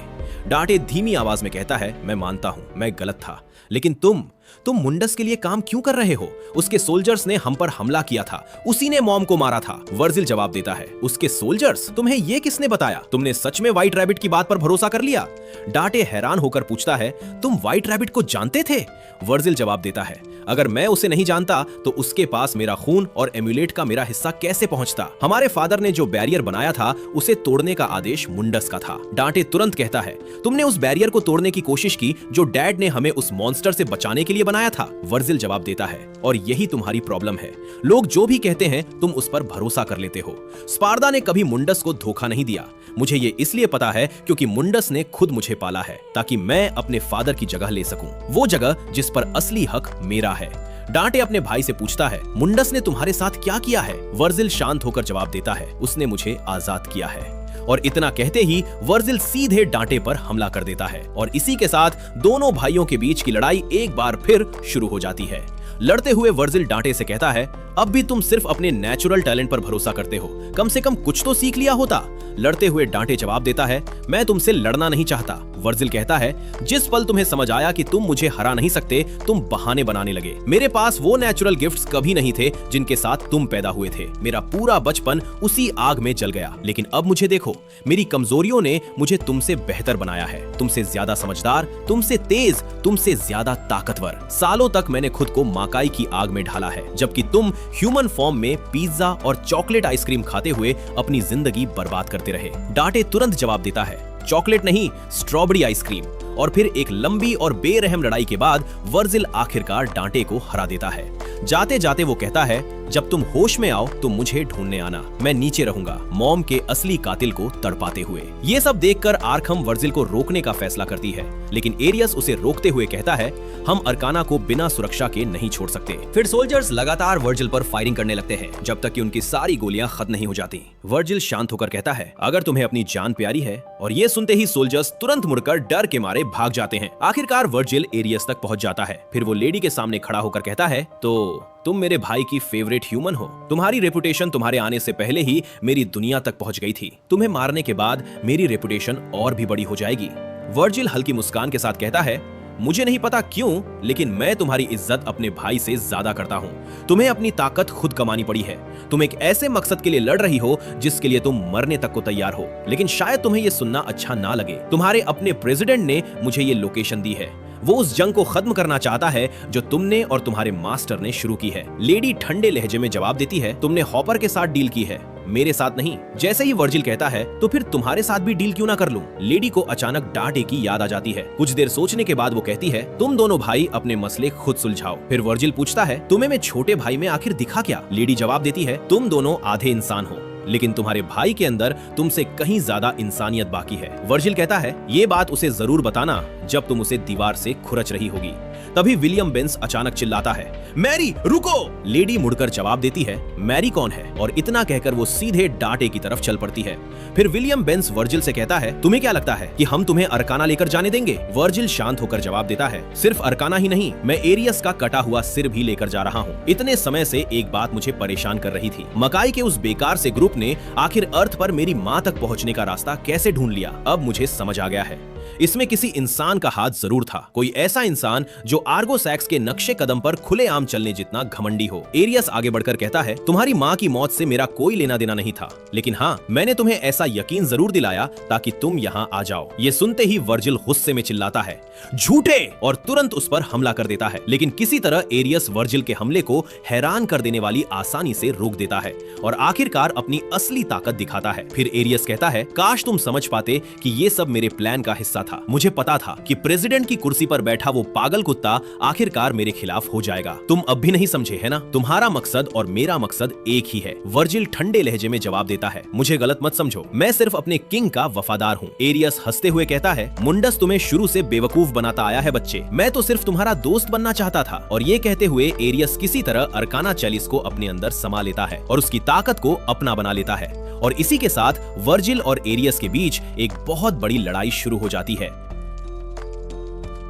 डांटे धीमी आवाज में कहता है, मैं मानता हूँ मैं गलत था, लेकिन तुम मुंडस के लिए काम क्यों कर रहे हो? उसके सोल्जर्स ने हम पर हमला किया था, उसी ने मॉम को मारा था। वर्जिल जवाब देता है, उसके सोल्जर्स? तुम्हें ये किसने बताया? तुमने सच में व्हाइट रैबिट की बात पर भरोसा कर लिया? डांटे हैरान होकर पूछता है, तुम व्हाइट रैबिट को जानते थे? वर्जिल जवाब देता है, अगर मैं उसे नहीं जानता तो उसके पास मेरा खून और एम्यूलेट का मेरा हिस्सा कैसे पहुंचता? हमारे फादर ने जो बैरियर बनाया था उसे तोड़ने का आदेश मुंडस का था। डांटे तुरंत कहता है, तुमने उस बैरियर को तोड़ने की कोशिश की जो डैड ने हमें उस मॉन्स्टर से बचाने के लिए बनाया था। वर्जिल जवाब देता है, और यही तुम्हारी प्रॉब्लम है, लोग जो भी कहते हैं तुम उस पर भरोसा कर लेते हो। स्पार्दा ने कभी मुंडस को धोखा नहीं दिया। मुझे ये इसलिए पता है क्योंकि मुंडस ने खुद मुझे पाला है ताकि मैं अपने फादर की जगह ले सकूं, वो जगह जिस पर असली हक मेरा है। डांटे अपने भाई से पूछता है, मुंडस ने तुम्हारे साथ क्या किया है? वर्जिल शांत होकर जवाब देता है, उसने मुझे आजाद किया है। और इतना कहते ही वर्जिल सीधे डांटे पर हमला कर देता है और इसी के साथ दोनों भाइयों के बीच की लड़ाई एक बार फिर शुरू हो जाती है। लड़ते हुए वर्जिल डांटे से कहता है, अब भी तुम सिर्फ अपने नेचुरल टैलेंट पर भरोसा करते हो, कम से कम कुछ तो सीख लिया होता। लड़ते हुए डांटे जवाब देता है, मैं तुमसे लड़ना नहीं चाहता। वर्जिल कहता है, जिस पल तुम्हें समझ आया कि तुम मुझे हरा नहीं सकते, तुम बहाने बनाने लगे। मेरे पास वो नेचुरल गिफ्ट्स कभी नहीं थे जिनके साथ तुम पैदा हुए थे। मेरा पूरा बचपन उसी आग में जल गया। लेकिन अब मुझे देखो, मेरी कमजोरियों ने मुझे तुमसे बेहतर बनाया है, तुमसे ज्यादा समझदार, तुमसे तेज, तुमसे ज्यादा ताकतवर। सालों तक मैंने खुद को माकाई की आग में ढाला है, जबकि तुम ह्यूमन फॉर्म में पिज्जा और चॉकलेट आइसक्रीम खाते हुए अपनी जिंदगी बर्बाद करते रहे। डांटे तुरंत जवाब देता है, चॉकलेट नहीं, स्ट्रॉबेरी आइसक्रीम। और फिर एक लंबी और बेरहम लड़ाई के बाद वर्जिल आखिरकार डांटे को हरा देता है। जाते जाते वो कहता है, जब तुम होश में आओ तो मुझे ढूंढने आना, मैं नीचे रहूंगा, मॉम के असली कातिल को तड़पाते हुए। ये सब देखकर आर्कहम वर्जिल को रोकने का फैसला करती है, लेकिन एरियस उसे रोकते हुए कहता है, हम अर्काना को बिना सुरक्षा के नहीं छोड़ सकते। फिर सोल्जर्स लगातार वर्जिल पर फायरिंग करने लगते हैं, जब तक कि उनकी सारी गोलियां खत्म नहीं हो जाती। वर्जिल शांत होकर कहता है, अगर तुम्हें अपनी जान प्यारी है, और ये सुनते ही सोल्जर्स तुरंत मुड़कर डर के मारे भाग जाते हैं। आखिरकार वर्जिल एरियस तक पहुंच जाता है। फिर वो लेडी के सामने खड़ा होकर कहता है, तो तुम मेरे भाई की फेवरेट ह्यूमन हो। तुम्हारी रेपुटेशन तुम्हारे आने से पहले ही मेरी दुनिया तक पहुंच गई थी। तुम्हें मारने के बाद मेरी रेपुटेशन और भी बड़ी हो जाएगी। वर्जिल हल्की मुस्कान के साथ कहता है, मुझे नहीं पता क्यों, लेकिन मैं तुम्हारी इज्जत अपने भाई से ज्यादा करता हूँ। तुम्हें अपनी ताकत खुद कमानी पड़ी है। तुम एक ऐसे मकसद के लिए लड़ रही हो जिसके लिए तुम मरने तक को तैयार हो। लेकिन शायद तुम्हें यह सुनना अच्छा ना लगे, तुम्हारे अपने प्रेसिडेंट ने मुझे ये लोकेशन दी है। वो उस जंग को खत्म करना चाहता है जो तुमने और तुम्हारे मास्टर ने शुरू की है। लेडी ठंडे लहजे में जवाब देती है, तुमने हॉपर के साथ डील की है, मेरे साथ नहीं। जैसे ही वर्जिल कहता है, तो फिर तुम्हारे साथ भी डील क्यों ना कर लूं? लेडी को अचानक डांटे की याद आ जाती है। कुछ देर सोचने के बाद वो कहती है, तुम दोनों भाई अपने मसले खुद सुलझाओ। फिर वर्जिल पूछता है, तुम्हें मैं छोटे भाई में आखिर दिखा क्या? लेडी जवाब देती है, तुम दोनों आधे इंसान हो, लेकिन तुम्हारे भाई के अंदर तुमसे कहीं ज्यादा इंसानियत बाकी है। वर्जिल कहता है, ये बात उसे जरूर बताना जब तुम उसे दीवार से खुरच रही होगी। तभी विलियम बेंस अचानक चिल्लाता है, मैरी रुको! लेडी मुड़कर जवाब देती है, मैरी कौन है? और इतना कहकर वो सीधे डांटे की तरफ चल पड़ती है। फिर विलियम बेंस वर्जिल से कहता है, तुम्हें क्या लगता है कि हम तुम्हें अर्काना लेकर जाने देंगे? वर्जिल शांत होकर जवाब देता है, सिर्फ अर्काना ही नहीं, मैं एरियस का कटा हुआ सिर भी लेकर जा रहा हूँ। इतने समय से एक बात मुझे परेशान कर रही थी, मकाई के उस बेकार से ग्रुप ने आखिर अर्थ पर मेरी माँ तक पहुँचने का रास्ता कैसे ढूंढ लिया? अब मुझे समझ आ गया है, इसमें किसी इंसान का हाथ जरूर था। कोई ऐसा इंसान जो आर्गोसैक्स के नक्शे कदम पर खुलेआम चलने जितना घमंडी हो। एरियस आगे बढ़कर कहता है, तुम्हारी माँ की मौत से मेरा कोई लेना देना नहीं था, लेकिन हाँ, मैंने तुम्हें ऐसा यकीन जरूर दिलाया ताकि तुम यहाँ आ जाओ। ये सुनते ही वर्जिल गुस्से में चिल्लाता है, झूठे! और तुरंत उस पर हमला कर देता है। लेकिन किसी तरह एरियस वर्जिल के हमले को हैरान कर देने वाली आसानी से रोक देता है और आखिरकार अपनी असली ताकत दिखाता है। फिर एरियस कहता है, काश तुम समझ पाते कि ये सब मेरे प्लान का हिस्सा था। मुझे पता था कि प्रेसिडेंट की कुर्सी पर बैठा वो पागल कुत्ता आखिरकार मेरे खिलाफ हो जाएगा। तुम अब भी नहीं समझे है ना? तुम्हारा मकसद और मेरा मकसद एक ही है। वर्जिल ठंडे लहजे में जवाब देता है, मुझे गलत मत समझो, मैं सिर्फ अपने किंग का वफादार हूँ। एरियस हंसते हुए कहता है, मुंडस तुम्हें शुरू से बेवकूफ बनाता आया है बच्चे, मैं तो सिर्फ तुम्हारा दोस्त बनना चाहता था। और ये कहते हुए एरियस किसी तरह अर्काना चैलिस को अपने अंदर समा लेता है और उसकी ताकत को अपना बना लेता है। और इसी के साथ वर्जिल और एरियस के बीच एक बहुत बड़ी लड़ाई शुरू हो जाती है।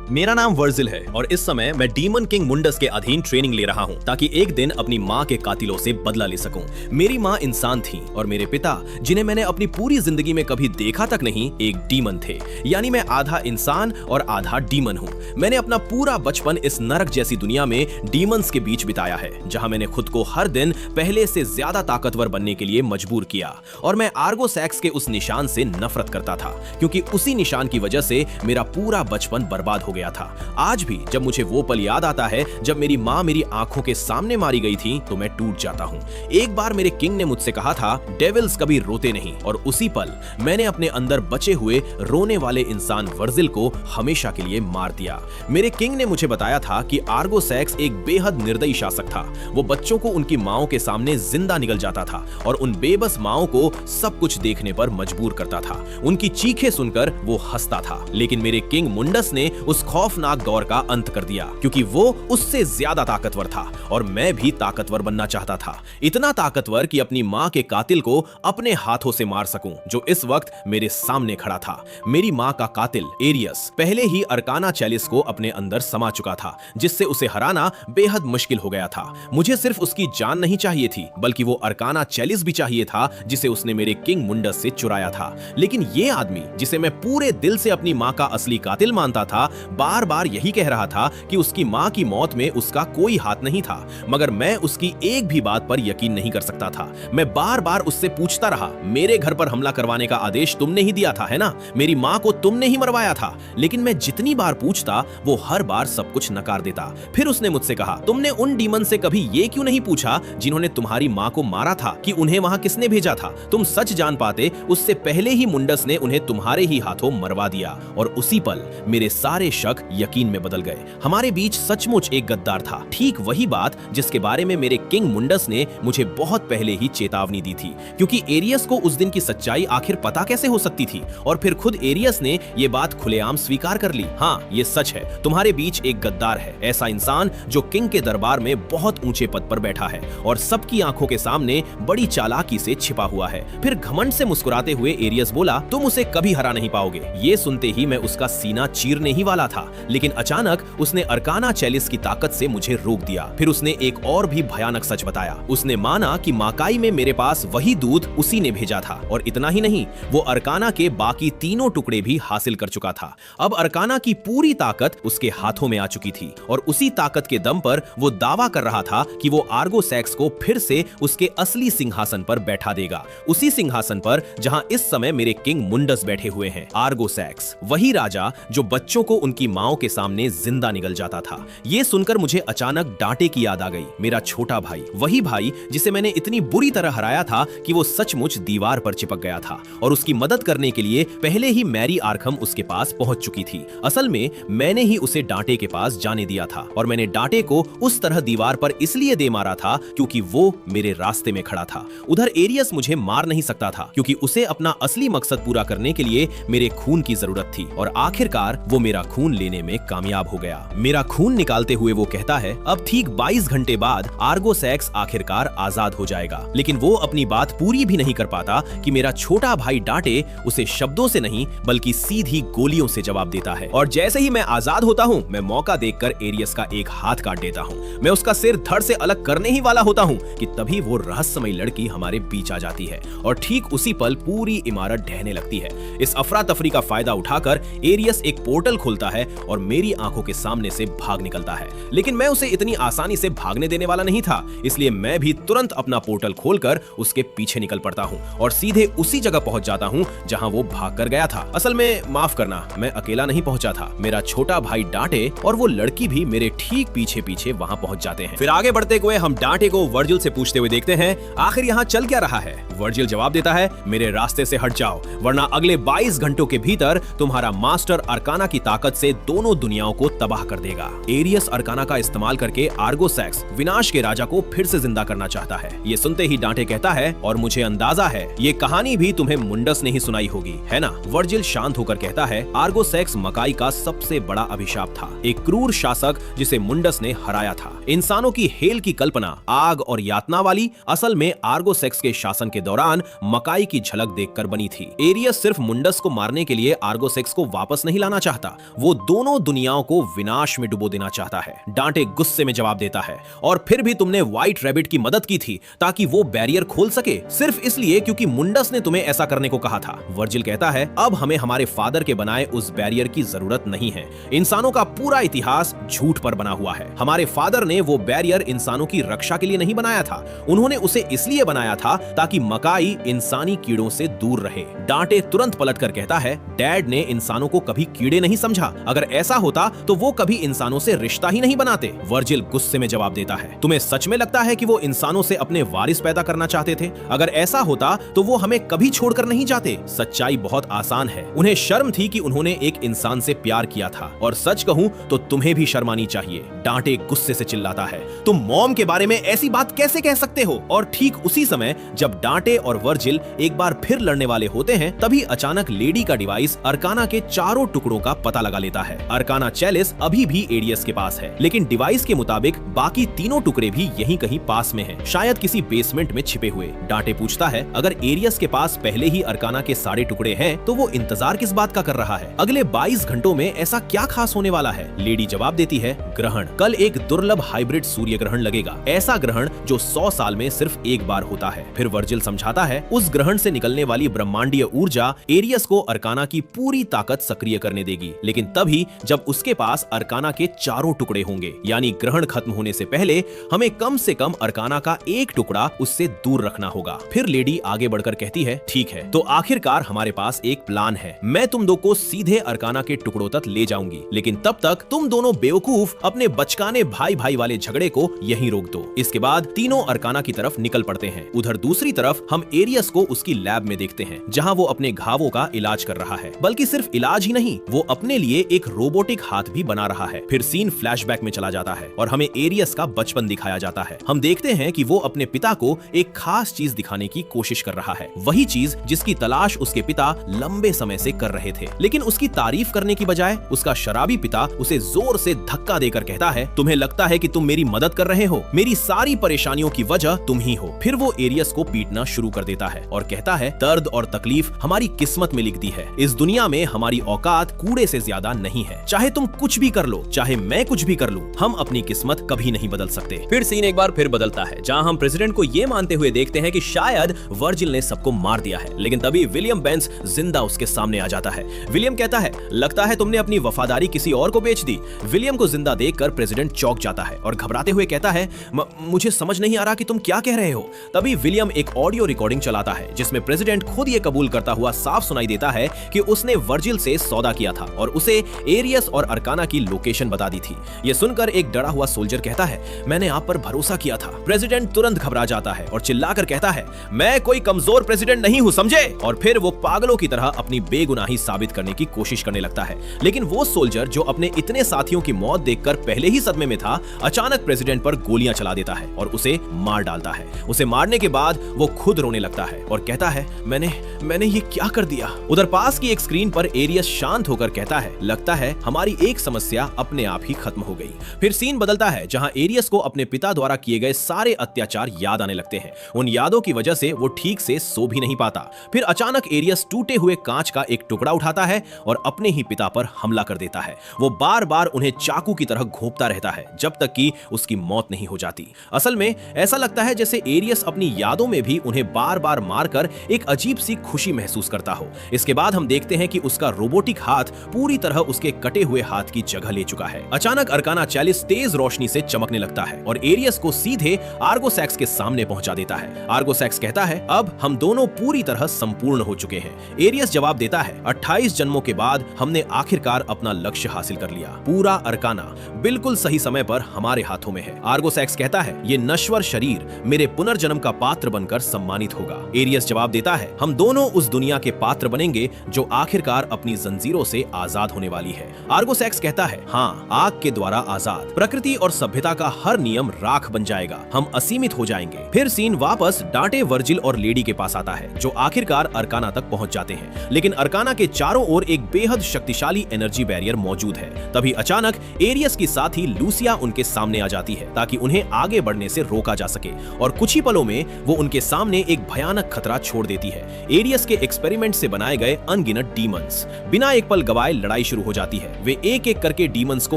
मेरा नाम वर्जिल है और इस समय मैं डीमन किंग मुंडस के अधीन ट्रेनिंग ले रहा हूं ताकि एक दिन अपनी माँ के कातिलों से बदला ले सकूं। मेरी माँ इंसान थी और मेरे पिता, जिन्हें मैंने अपनी पूरी जिंदगी में कभी देखा तक नहीं, एक डीमन थे। यानी मैं आधा इंसान और आधा डीमन हूँ। मैंने अपना पूरा बचपन इस नरक जैसी दुनिया में डीमंस के बीच बिताया है, जहाँ मैंने खुद को हर दिन पहले से ज्यादा ताकतवर बनने के लिए मजबूर किया। और मैं आर्गोसैक्स के उस निशान से नफरत करता था, क्योंकि उसी निशान की वजह से मेरा पूरा बचपन बर्बाद हो गया था। आज भी जब मुझे वो पल याद आता है जब मेरी माँ मेरी आंखों के सामने मारी गई थी, तो मैं टूट जाता हूँ। एक बार मेरे किंग ने मुझसे कहा था, डेविल्स कभी रोते नहीं, और उसी पल मैंने अपने अंदर बचे हुए रोने वाले इंसान वर्जिल को हमेशा के लिए मार दिया। मेरे किंग ने मुझे बताया था कि आर्गोसैक्स एक बेहद निर्दयी शासक था। वो बच्चों को उनकी माओं के सामने जिंदा निगल जाता था और उन बेबस माओं को सब कुछ देखने पर मजबूर करता था। उनकी चीखें सुनकर वो हंसता था। लेकिन मेरे किंग मुंडस ने उस खौफनाक दौर का अंत कर दिया, क्योंकि वो उससे ज्यादा ताकतवर था और मैं भी ताकतवर बनना चाहता था। इतना ताकतवर कि अपनी माँ के कातिल को अपने हाथों से मार सकूं, जो इस वक्त मेरे सामने खड़ा था। मेरी माँ का कातिल एरियस पहले ही अरकाना चैलिस को अपने अंदर समा चुका था, जिससे उसे हराना बेहद मुश्किल हो गया था। मुझे सिर्फ उसकी जान नहीं चाहिए थी, बल्कि वो अरकाना चैलिस भी चाहिए था, जिसे उसने मेरे किंग मुंडस से चुराया था। लेकिन ये आदमी, जिसे मैं पूरे दिल से अपनी माँ का असली कातिल मानता था, बार बार यही कह रहा था कि उसकी माँ की मौत में उसका कोई हाथ नहीं था। मगर मैं उसकी एक भी बात पर यकीन नहीं कर सकता था। मैं बार बार उससे पूछता रहा, मेरे घर पर हमला करवाने का आदेश तुमने ही दिया था, है ना? मेरी माँ को तुमने ही मरवाया था। लेकिन मैं जितनी बार पूछता, वो हर बार सब कुछ नकार देता। फिर उसने मुझसे कहा, तुमने उन डीमन से कभी ये क्यों नहीं पूछा जिन्होंने तुम्हारी माँ को मारा था कि उन्हें वहां किसने भेजा था? तुम सच जान पाते, उससे पहले ही मुंडस ने उन्हें तुम्हारे ही हाथों मरवा दिया। और उसी पल मेरे सारे शक यकीन में बदल गए। हमारे बीच सचमुच एक गद्दार था। ठीक वही बात जिसके बारे में मेरे किंग मुंडस ने मुझे बहुत पहले ही चेतावनी दी थी, क्योंकि एरियस को उस दिन की सच्चाई आखिर पता कैसे हो सकती थी? और फिर खुद एरियस ने ये बात खुलेआम स्वीकार कर ली। हाँ, ये सच है, तुम्हारे बीच एक गद्दार है, ऐसा इंसान जो किंग के दरबार में बहुत ऊंचे पद पर बैठा है और सबकी आंखों के सामने बड़ी चालाकी से छिपा हुआ है। फिर घमंड से मुस्कुराते हुए एरियस बोला, तुम उसे कभी हरा नहीं पाओगे। ये सुनते ही मैं उसका सीना चीरने ही वाला था, लेकिन अचानक उसने अरकाना चैलिस की ताकत से मुझे रोक दिया। फिर उसने एक और भी भयानक सच बताया। उसने माना कि माकाई में मेरे पास वही दूध उसी ने भेजा था, और इतना ही नहीं, वो अरकाना के बाकी तीनों टुकड़े भी हासिल कर चुका था। अब अरकाना की पूरी ताकत उसके हाथों में आ चुकी थी, और उसी ताकत के दम पर वो दावा कर रहा था कि वो आर्गोसैक्स को फिर से उसके असली सिंहासन पर बैठा देगा, उसी सिंहासन पर जहां इस समय मेरे किंग मुंडस बैठे हुए हैं। आर्गोसैक्स, वही राजा जो बच्चों को उनकी माओं के सामने जिंदा निगल जाता था। ये सुनकर मुझे अचानक डांटे की याद आ गई। मेरा छोटा भाई, वही भाई जिसे मैंने इतनी बुरी तरह हराया था कि वो सचमुच दीवार पर चिपक गया था, और उसकी मदद करने के लिए पहले ही मैरी आर्खम उसके पास पहुंच चुकी थी। असल में मैंने ही उसे डांटे के पास जाने दिया था, और मैंने डांटे को उस तरह दीवार पर इसलिए दे मारा था क्योंकि वो मेरे रास्ते में खड़ा था। उधर एरियस मुझे मार नहीं सकता था, क्योंकि उसे अपना असली मकसद पूरा करने के लिए मेरे खून की जरूरत थी, और आखिरकार वो मेरा खून लेने में कामयाब हो गया। मेरा खून निकालते हुए वो कहता है, अब ठीक 22 घंटे बाद आर्गोसैक्स आखिरकार आजाद हो जाएगा। लेकिन वो अपनी बात पूरी भी नहीं कर पाता कि मेरा छोटा भाई डांटे उसे शब्दों से नहीं बल्कि सीधी गोलियों से जवाब देता है। और जैसे ही मैं आजाद होता हूँ, मैं मौका देखकर एरियस का एक हाथ काट देता हूँ। मैं उसका सिर धड़ से अलग करने ही वाला होता हूँ कि तभी वो रहस्यमयी लड़की हमारे बीच आ जाती है, और ठीक उसी पल पूरी इमारत ढहने लगती है। इस अफरा तफरी का फायदा उठाकर एरियस एक पोर्टल खोलता है और मेरी आंखों के सामने से भाग निकलता है। लेकिन मैं उसे इतनी आसानी से भागने देने वाला नहीं था, इसलिए मैं भी तुरंत अपना पोर्टल खोलकर उसके पीछे निकल पड़ता हूँ और सीधे उसी जगह पहुंच जाता हूँ जहां वो भाग कर गया था। असल में माफ करना, मैं अकेला नहीं पहुंचा था। मेरा छोटा भाई डांटे और वो लड़की भी मेरे ठीक पीछे पीछे वहां पहुंच जाते हैं। फिर आगे बढ़ते हुए हम डांटे को वर्जिल से पूछते हुए देखते हैं, आखिर यहाँ चल क्या रहा है? वर्जिल जवाब देता है, मेरे रास्ते से हट जाओ, वरना अगले 22 घंटों के भीतर तुम्हारा मास्टर अरकाना की ताकत से दोनों दुनियाओं को तबाह कर देगा। एरियस अरकाना का इस्तेमाल करके आर्गोसैक्स विनाश के राजा को फिर से जिंदा करना चाहता है। ये सुनते ही डांटे कहता है, और मुझे अंदाजा है ये कहानी भी तुम्हें मुंडस ने ही सुनाई होगी, है ना? वर्जिल शांत होकर कहता है, आर्गोसैक्स मकाई का सबसे बड़ा अभिशाप था, एक क्रूर शासक जिसे मुंडस ने हराया था। इंसानों की हेल की कल्पना आग और यातना वाली, असल में आर्गोसैक्स के शासन के दौरान मकाई की झलक देखकर बनी थी। एरियस सिर्फ मुंडस को मारने के लिए आर्गोसैक्स को वापस नहीं लाना चाहता, वो दोनों दुनियाओं को विनाश में डुबो देना चाहता है। डांटे गुस्से में जवाब देता है, और फिर भी तुमने व्हाइट रैबिट की मदद की थी ताकि वो बैरियर खोल सके, सिर्फ इसलिए क्योंकि मुंडस ने तुम्हें ऐसा करने को कहा था। वर्जिल कहता है, अब हमें हमारे फादर के बनाए उस बैरियर की जरूरत नहीं है। इंसानों का पूरा इतिहास झूठ पर बना हुआ है। हमारे फादर ने वो बैरियर इंसानों की रक्षा के लिए नहीं बनाया था, उन्होंने उसे इसलिए बनाया था ताकि मकाई इंसानी कीड़ों से दूर रहे। डांटे तुरंत पलटकर कहता है, डैड ने इंसानों को कभी कीड़े नहीं समझा, अगर ऐसा होता तो वो कभी इंसानों से रिश्ता ही नहीं बनाते। वर्जिल गुस्से में जवाब देता है, तुम्हें सच में लगता है कि वो इंसानों से अपने वारिस पैदा करना चाहते थे? अगर ऐसा होता तो वो हमें कभी छोड़कर नहीं जाते। सच्चाई बहुत आसान है, उन्हें शर्म थी कि उन्होंने एक इंसान से प्यार किया था, और सच कहूं तो तुम्हें भी शर्म आनी चाहिए। डांटे गुस्से से चिल्लाता है, तुम मॉम के बारे में ऐसी बात कैसे कह सकते हो? और ठीक उसी समय जब डांटे और वर्जिल एक बार फिर लड़ने वाले होते हैं, तभी अचानक लेडी का डिवाइस अरकाना के चारों टुकड़ों का पता लगा लेता देता है। अर्काना चैलिस अभी भी एरियस के पास है, लेकिन डिवाइस के मुताबिक बाकी तीनों टुकड़े भी यहीं कहीं पास में हैं, शायद किसी बेसमेंट में छिपे हुए। डांटे पूछता है, अगर एरियस के पास पहले ही अर्काना के सारे टुकड़े हैं तो वो इंतजार किस बात का कर रहा है? अगले 22 घंटों में ऐसा क्या खास होने वाला है? लेडी जवाब देती है, ग्रहण। कल एक दुर्लभ हाइब्रिड सूर्य ग्रहण लगेगा, ऐसा ग्रहण जो 100 साल में सिर्फ एक बार होता है। फिर वर्जिल समझाता है, उस ग्रहण से निकलने वाली ब्रह्मांडीय ऊर्जा एरियस को अर्काना की पूरी ताकत सक्रिय करने देगी, लेकिन तभी जब उसके पास अर्काना के चारों टुकड़े होंगे। यानी ग्रहण खत्म होने से पहले हमें कम से कम अर्काना का एक टुकड़ा उससे दूर रखना होगा। फिर लेडी आगे बढ़कर कहती है, ठीक है, तो आखिरकार हमारे पास एक प्लान है। मैं तुम दो को सीधे अर्काना के टुकड़ों तक ले जाऊंगी, लेकिन तब तक तुम दोनों बेवकूफ अपने बचकाने भाई भाई वाले झगड़े को यहीं रोक दो। इसके बाद तीनों अर्काना की तरफ निकल पड़ते हैं। उधर दूसरी तरफ हम एरियस को उसकी लैब में देखते हैं, जहां वो अपने घावों का इलाज कर रहा है। बल्कि सिर्फ इलाज ही नहीं, वो अपने लिए एक रोबोटिक हाथ भी बना रहा है। फिर सीन फ्लैशबैक में चला जाता है और हमें एरियस का बचपन दिखाया जाता है। हम देखते हैं कि वो अपने पिता को एक खास चीज दिखाने की कोशिश कर रहा है, वही चीज जिसकी तलाश उसके पिता लंबे समय से कर रहे थे। लेकिन उसकी तारीफ करने की बजाय उसका शराबी पिता उसे जोर से धक्का देकर कहता है, तुम्हें लगता है कि तुम मेरी मदद कर रहे हो? मेरी सारी परेशानियों की वजह तुम ही हो। फिर वो एरियस को पीटना शुरू कर देता है और कहता है, दर्द और तकलीफ हमारी किस्मत में लिख दी है। इस दुनिया में हमारी औकात कूड़े से ज्यादा नहीं है। चाहे तुम कुछ भी कर लो, चाहे मैं कुछ भी कर लूं, हम अपनी किस्मत कभी नहीं बदल सकते। फिर सीन एक बार फिर बदलता है, जहां हम प्रेसिडेंट को ये मानते हुए देखते हैं कि शायद वर्जिल ने सबको मार दिया है। लेकिन तभी विलियम बेंस जिंदा उसके सामने आ जाता है। विलियम कहता है, लगता है तुमने अपनी वफादारी किसी और को बेच दी। विलियम को जिंदा देखकर प्रेसिडेंट चौंक जाता है और घबराते हुए कहता है, मुझे समझ नहीं आ रहा कि तुम क्या कह रहे हो। तभी विलियम एक ऑडियो रिकॉर्डिंग चलाता है, जिसमें प्रेसिडेंट खुद ये कबूल करता हुआ साफ सुनाई देता है कि उसने वर्जिल से सौदा किया था और उसे एरियस और अर्काना की लोकेशन बता दी थी। ये सुनकर एक डरा हुआ सोल्जर कहता है, मैंने आप पर भरोसा किया था। प्रेसिडेंट तुरंत घबरा जाता है और चिल्लाकर कहता है, मैं कोई कमजोर प्रेसिडेंट नहीं हूं, समझे? और फिर वो पागलों की तरह अपनी बेगुनाही साबित करने की कोशिश करने लगता है। लेकिन वो सोल्जर जो अपने इतने साथियों की मौत देखकर पहले ही सदमे में था, अचानक प्रेसिडेंट पर गोलियां चला देता है और उसे मार डालता है। उसे मारने के बाद वो खुद रोने लगता है और कहता है, मैंने ये क्या कर दिया। उधर पास की एक स्क्रीन पर एरियस शांत होकर कहता है, लगता है हमारी एक समस्या अपने आप ही खत्म हो गई। फिर सीन बदलता है, जहां एरियस को अपने पिता द्वारा किए गए सारे अत्याचार याद आने लगते हैं। उन यादों की वजह से वो ठीक से सो भी नहीं पाता। फिर अचानक एरियस टूटे हुए कांच का एक टुकड़ा उठाता है और अपने ही पिता पर हमला कर देता है। वो बार बार उन्हें चाकू की तरह घोंपता रहता है जब तक कि उसकी मौत नहीं हो जाती। असल में ऐसा लगता है जैसे एरियस अपनी यादों में भी उन्हें बार बार मारकर एक अजीब सी खुशी महसूस करता हो। इसके बाद हम देखते हैं कि उसका रोबोटिक हाथ पूरी तरह उसके कटे हुए हाथ की जगह ले चुका है। अचानक अर्काना चैलिस तेज रोशनी से चमकने लगता है और एरियस को सीधे आर्गोसैक्स के सामने पहुंचा देता है। आर्गोसैक्स कहता है, अब हम दोनों पूरी तरह संपूर्ण हो चुके हैं। एरियस जवाब देता है, 28 जन्मों के बाद हमने आखिरकार अपना लक्ष्य हासिल कर लिया। पूरा अर्काना बिल्कुल सही समय पर हमारे हाथों में है। आर्गोसैक्स कहता है, ये नश्वर शरीर मेरे पुनर्जन्म का पात्र बनकर सम्मानित होगा। एरियस जवाब देता है, हम दोनों उस दुनिया के पात्र बनेंगे जो आखिरकार अपनी जंजीरों से आजाद होने वाली है। आर्गोसैक्स कहता है, हाँ, आग के द्वारा आजाद। प्रकृति और सभ्यता का हर नियम राख बन जाएगा, हम असीमित हो जाएंगे। फिर सीन वापस डांटे, वर्जिल और लेडी के पास आता है, जो आखिरकार अर्काना तक पहुंच जाते हैं। लेकिन अर्काना के चारों ओर एक बेहद शक्तिशाली एनर्जी बैरियर मौजूद है। तभी अचानक एरियस की साथी लूसिया उनके सामने आ जाती है ताकि उन्हें आगे बढ़ने से रोका जा सके, और कुछ ही पलों में वो उनके सामने एक भयानक खतरा छोड़ देती है। एरियस के एक्सपेरिमेंट से बनाए गए अनगिनत डीमंस। बिना एक पल गवाए लड़ाई शुरू हो जाती है। वे एक एक करके डीमंस को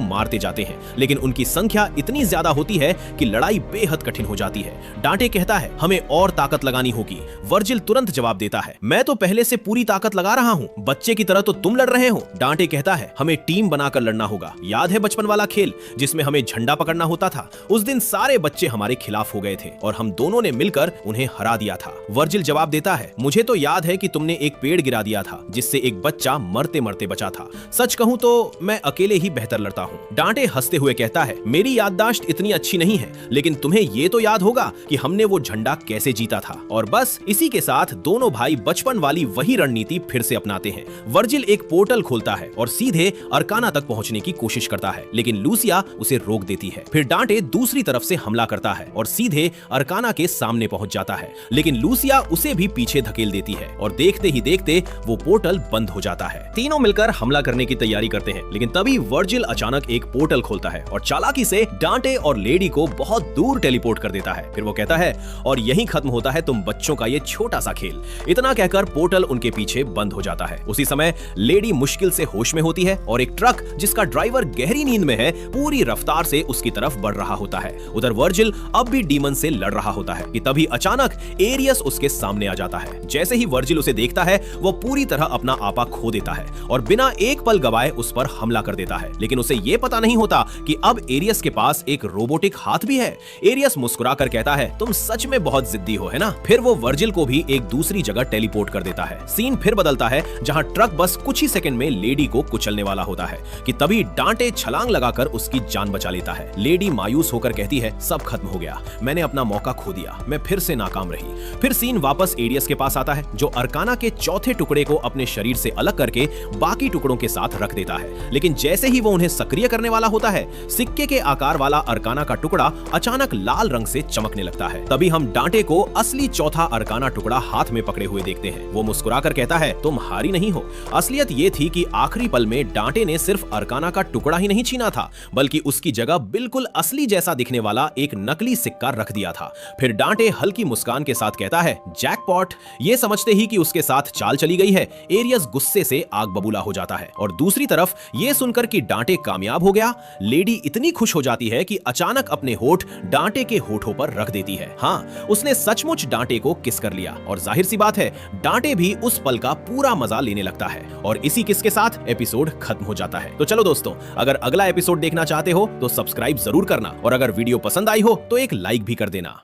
मारते जाते हैं, लेकिन उनकी संख्या इतनी ज्यादा होती है कि लड़ाई बेहद कठिन हो जाती है। डांटे कहता है, हमें और ताकत लगानी होगी। वर्जिल तुरंत जवाब देता है, मैं तो पहले से पूरी ताकत लगा रहा हूँ, बच्चे की तरह तो तुम लड़ रहे हो। डांटे कहता है, हमें टीम बनाकर लड़ना होगा। याद है बचपन वाला खेल जिसमें हमें झंडा पकड़ना होता था? उस दिन सारे बच्चे हमारे खिलाफ हो गए थे और हम दोनों ने मिलकर उन्हें हरा दिया था। वर्जिल जवाब देता है, मुझे तो याद है कि तुमने एक पेड़ गिरा दिया था जिससे एक बच्चा मरते मरते बचा था। सच कहूं तो मैं अकेले ही बेहतर लड़ता हूं। डांटे हंसते हुए कहता है, मेरी याददाश्त इतनी अच्छी नहीं है, लेकिन तुम्हें ये तो याद होगा कि हमने वो झंडा कैसे जीता था। और बस इसी के साथ दोनों भाई बचपन वाली वही रणनीति फिर से अपनाते हैं। वर्जिल एक पोर्टल खोलता है और सीधे अर्काना तक पहुंचने की कोशिश करता है, लेकिन लूसिया उसे रोक देती है। फिर डांटे दूसरी तरफ से हमला करता है और सीधे अर्काना के सामने पहुंच जाता है, लेकिन लूसिया उसे भी पीछे धकेल देती है और देखते ही देखते वो पोर्टल बंद हो जाता है। तीनों मिलकर हमला करने की तैयारी करते हैं, लेकिन तभी वर्जिल अचानक एक पोर्टल खोलता है और चालाकी से डांटे और लेडी को बहुत दूर टेलीपोर्ट कर देता है। फिर वो कहता है, और यहीं खत्म होता है तुम बच्चों का ये छोटा सा खेल। इतना कहकर पोर्टल उनके पीछे बंद हो जाता है। उसी समय लेडी मुश्किल से होश में होती है और एक ट्रक जिसका ड्राइवर गहरी नींद में है पूरी रफ्तार से उसकी तरफ बढ़ रहा होता है। उधर वर्जिल अब भी डीमन से लड़ रहा होता है कि तभी अचानक एरियस उसके सामने आ जाता है। जैसे ही वर्जिल उसे देखता है वो पूरी तरह अपना आपा खो देता है और बिना एक पल गवाए उस पर हमला कर देता है, लेकिन उसे ये पता नहीं होता कि अब एरियस के पास एक रोबोटिक हाथ भी है। एरियस मुस्कुराकर कहता है, तुम सच में बहुत जिद्दी हो, है ना? फिर वो वर्जिल को भी एक दूसरी जगह टेलीपोर्ट कर देता है। सीन फिर बदलता है जहां ट्रक बस कुछ ही सेकंड में लेडी को कुचलने वाला होता है कि तभी डांटे छलांग लगाकर उसकी जान बचा लेता है। लेडी मायूस होकर कहती है, सब खत्म हो गया, मैंने अपना मौका खो दिया, मैं फिर से नाकाम रही। फिर सीन वापस एरियस के पास आता है जो अर्काना के चौथे टुकड़े को अपने शरीर से अलग करके बाकी टुकड़ों के साथ रख देता है, लेकिन जैसे ही वो उन्हें सक्रिय करने वाला होता है सिक्के के आकार वाला अर्काना का टुकड़ा अचानक लाल रंग से चमकने लगता है। तभी हम डांटे को असली चौथा अर्काना टुकड़ा हाथ में पकड़े हुए देखते हैं। वो मुस्कुराकर कहता है, तुम हारी नहीं हो। असलियत ये थी कि आखिरी पल में डांटे ने सिर्फ अर्काना का टुकड़ा ही नहीं छीना था, बल्कि उसकी जगह बिल्कुल असली जैसा दिखने वाला एक नकली सिक्का रख दिया था। फिर डांटे हल्की मुस्कान के साथ कहता है, जैकपॉट। ये समझते ही कि उसके साथ चाल चली गई है, एरियस गुस्से से आग बबूला हो जाता है और दूसरी तरफ ये सुनकर कि डांटे कामयाब हो गया, लेडी इतनी खुश हो जाती है कि अचानक अपने होठ डांटे के होठों पर रख देती है। हाँ, उसने सचमुच डांटे को किस कर लिया और जाहिर सी बात है डांटे भी उस पल का पूरा मजा लेने लगता है और इसी किस के साथ एपिसोड खत्म हो जाता है। तो चलो दोस्तों, अगर अगला एपिसोड देखना चाहते हो तो सब्सक्राइब जरूर करना और अगर वीडियो पसंद आई हो तो एक लाइक भी कर देना।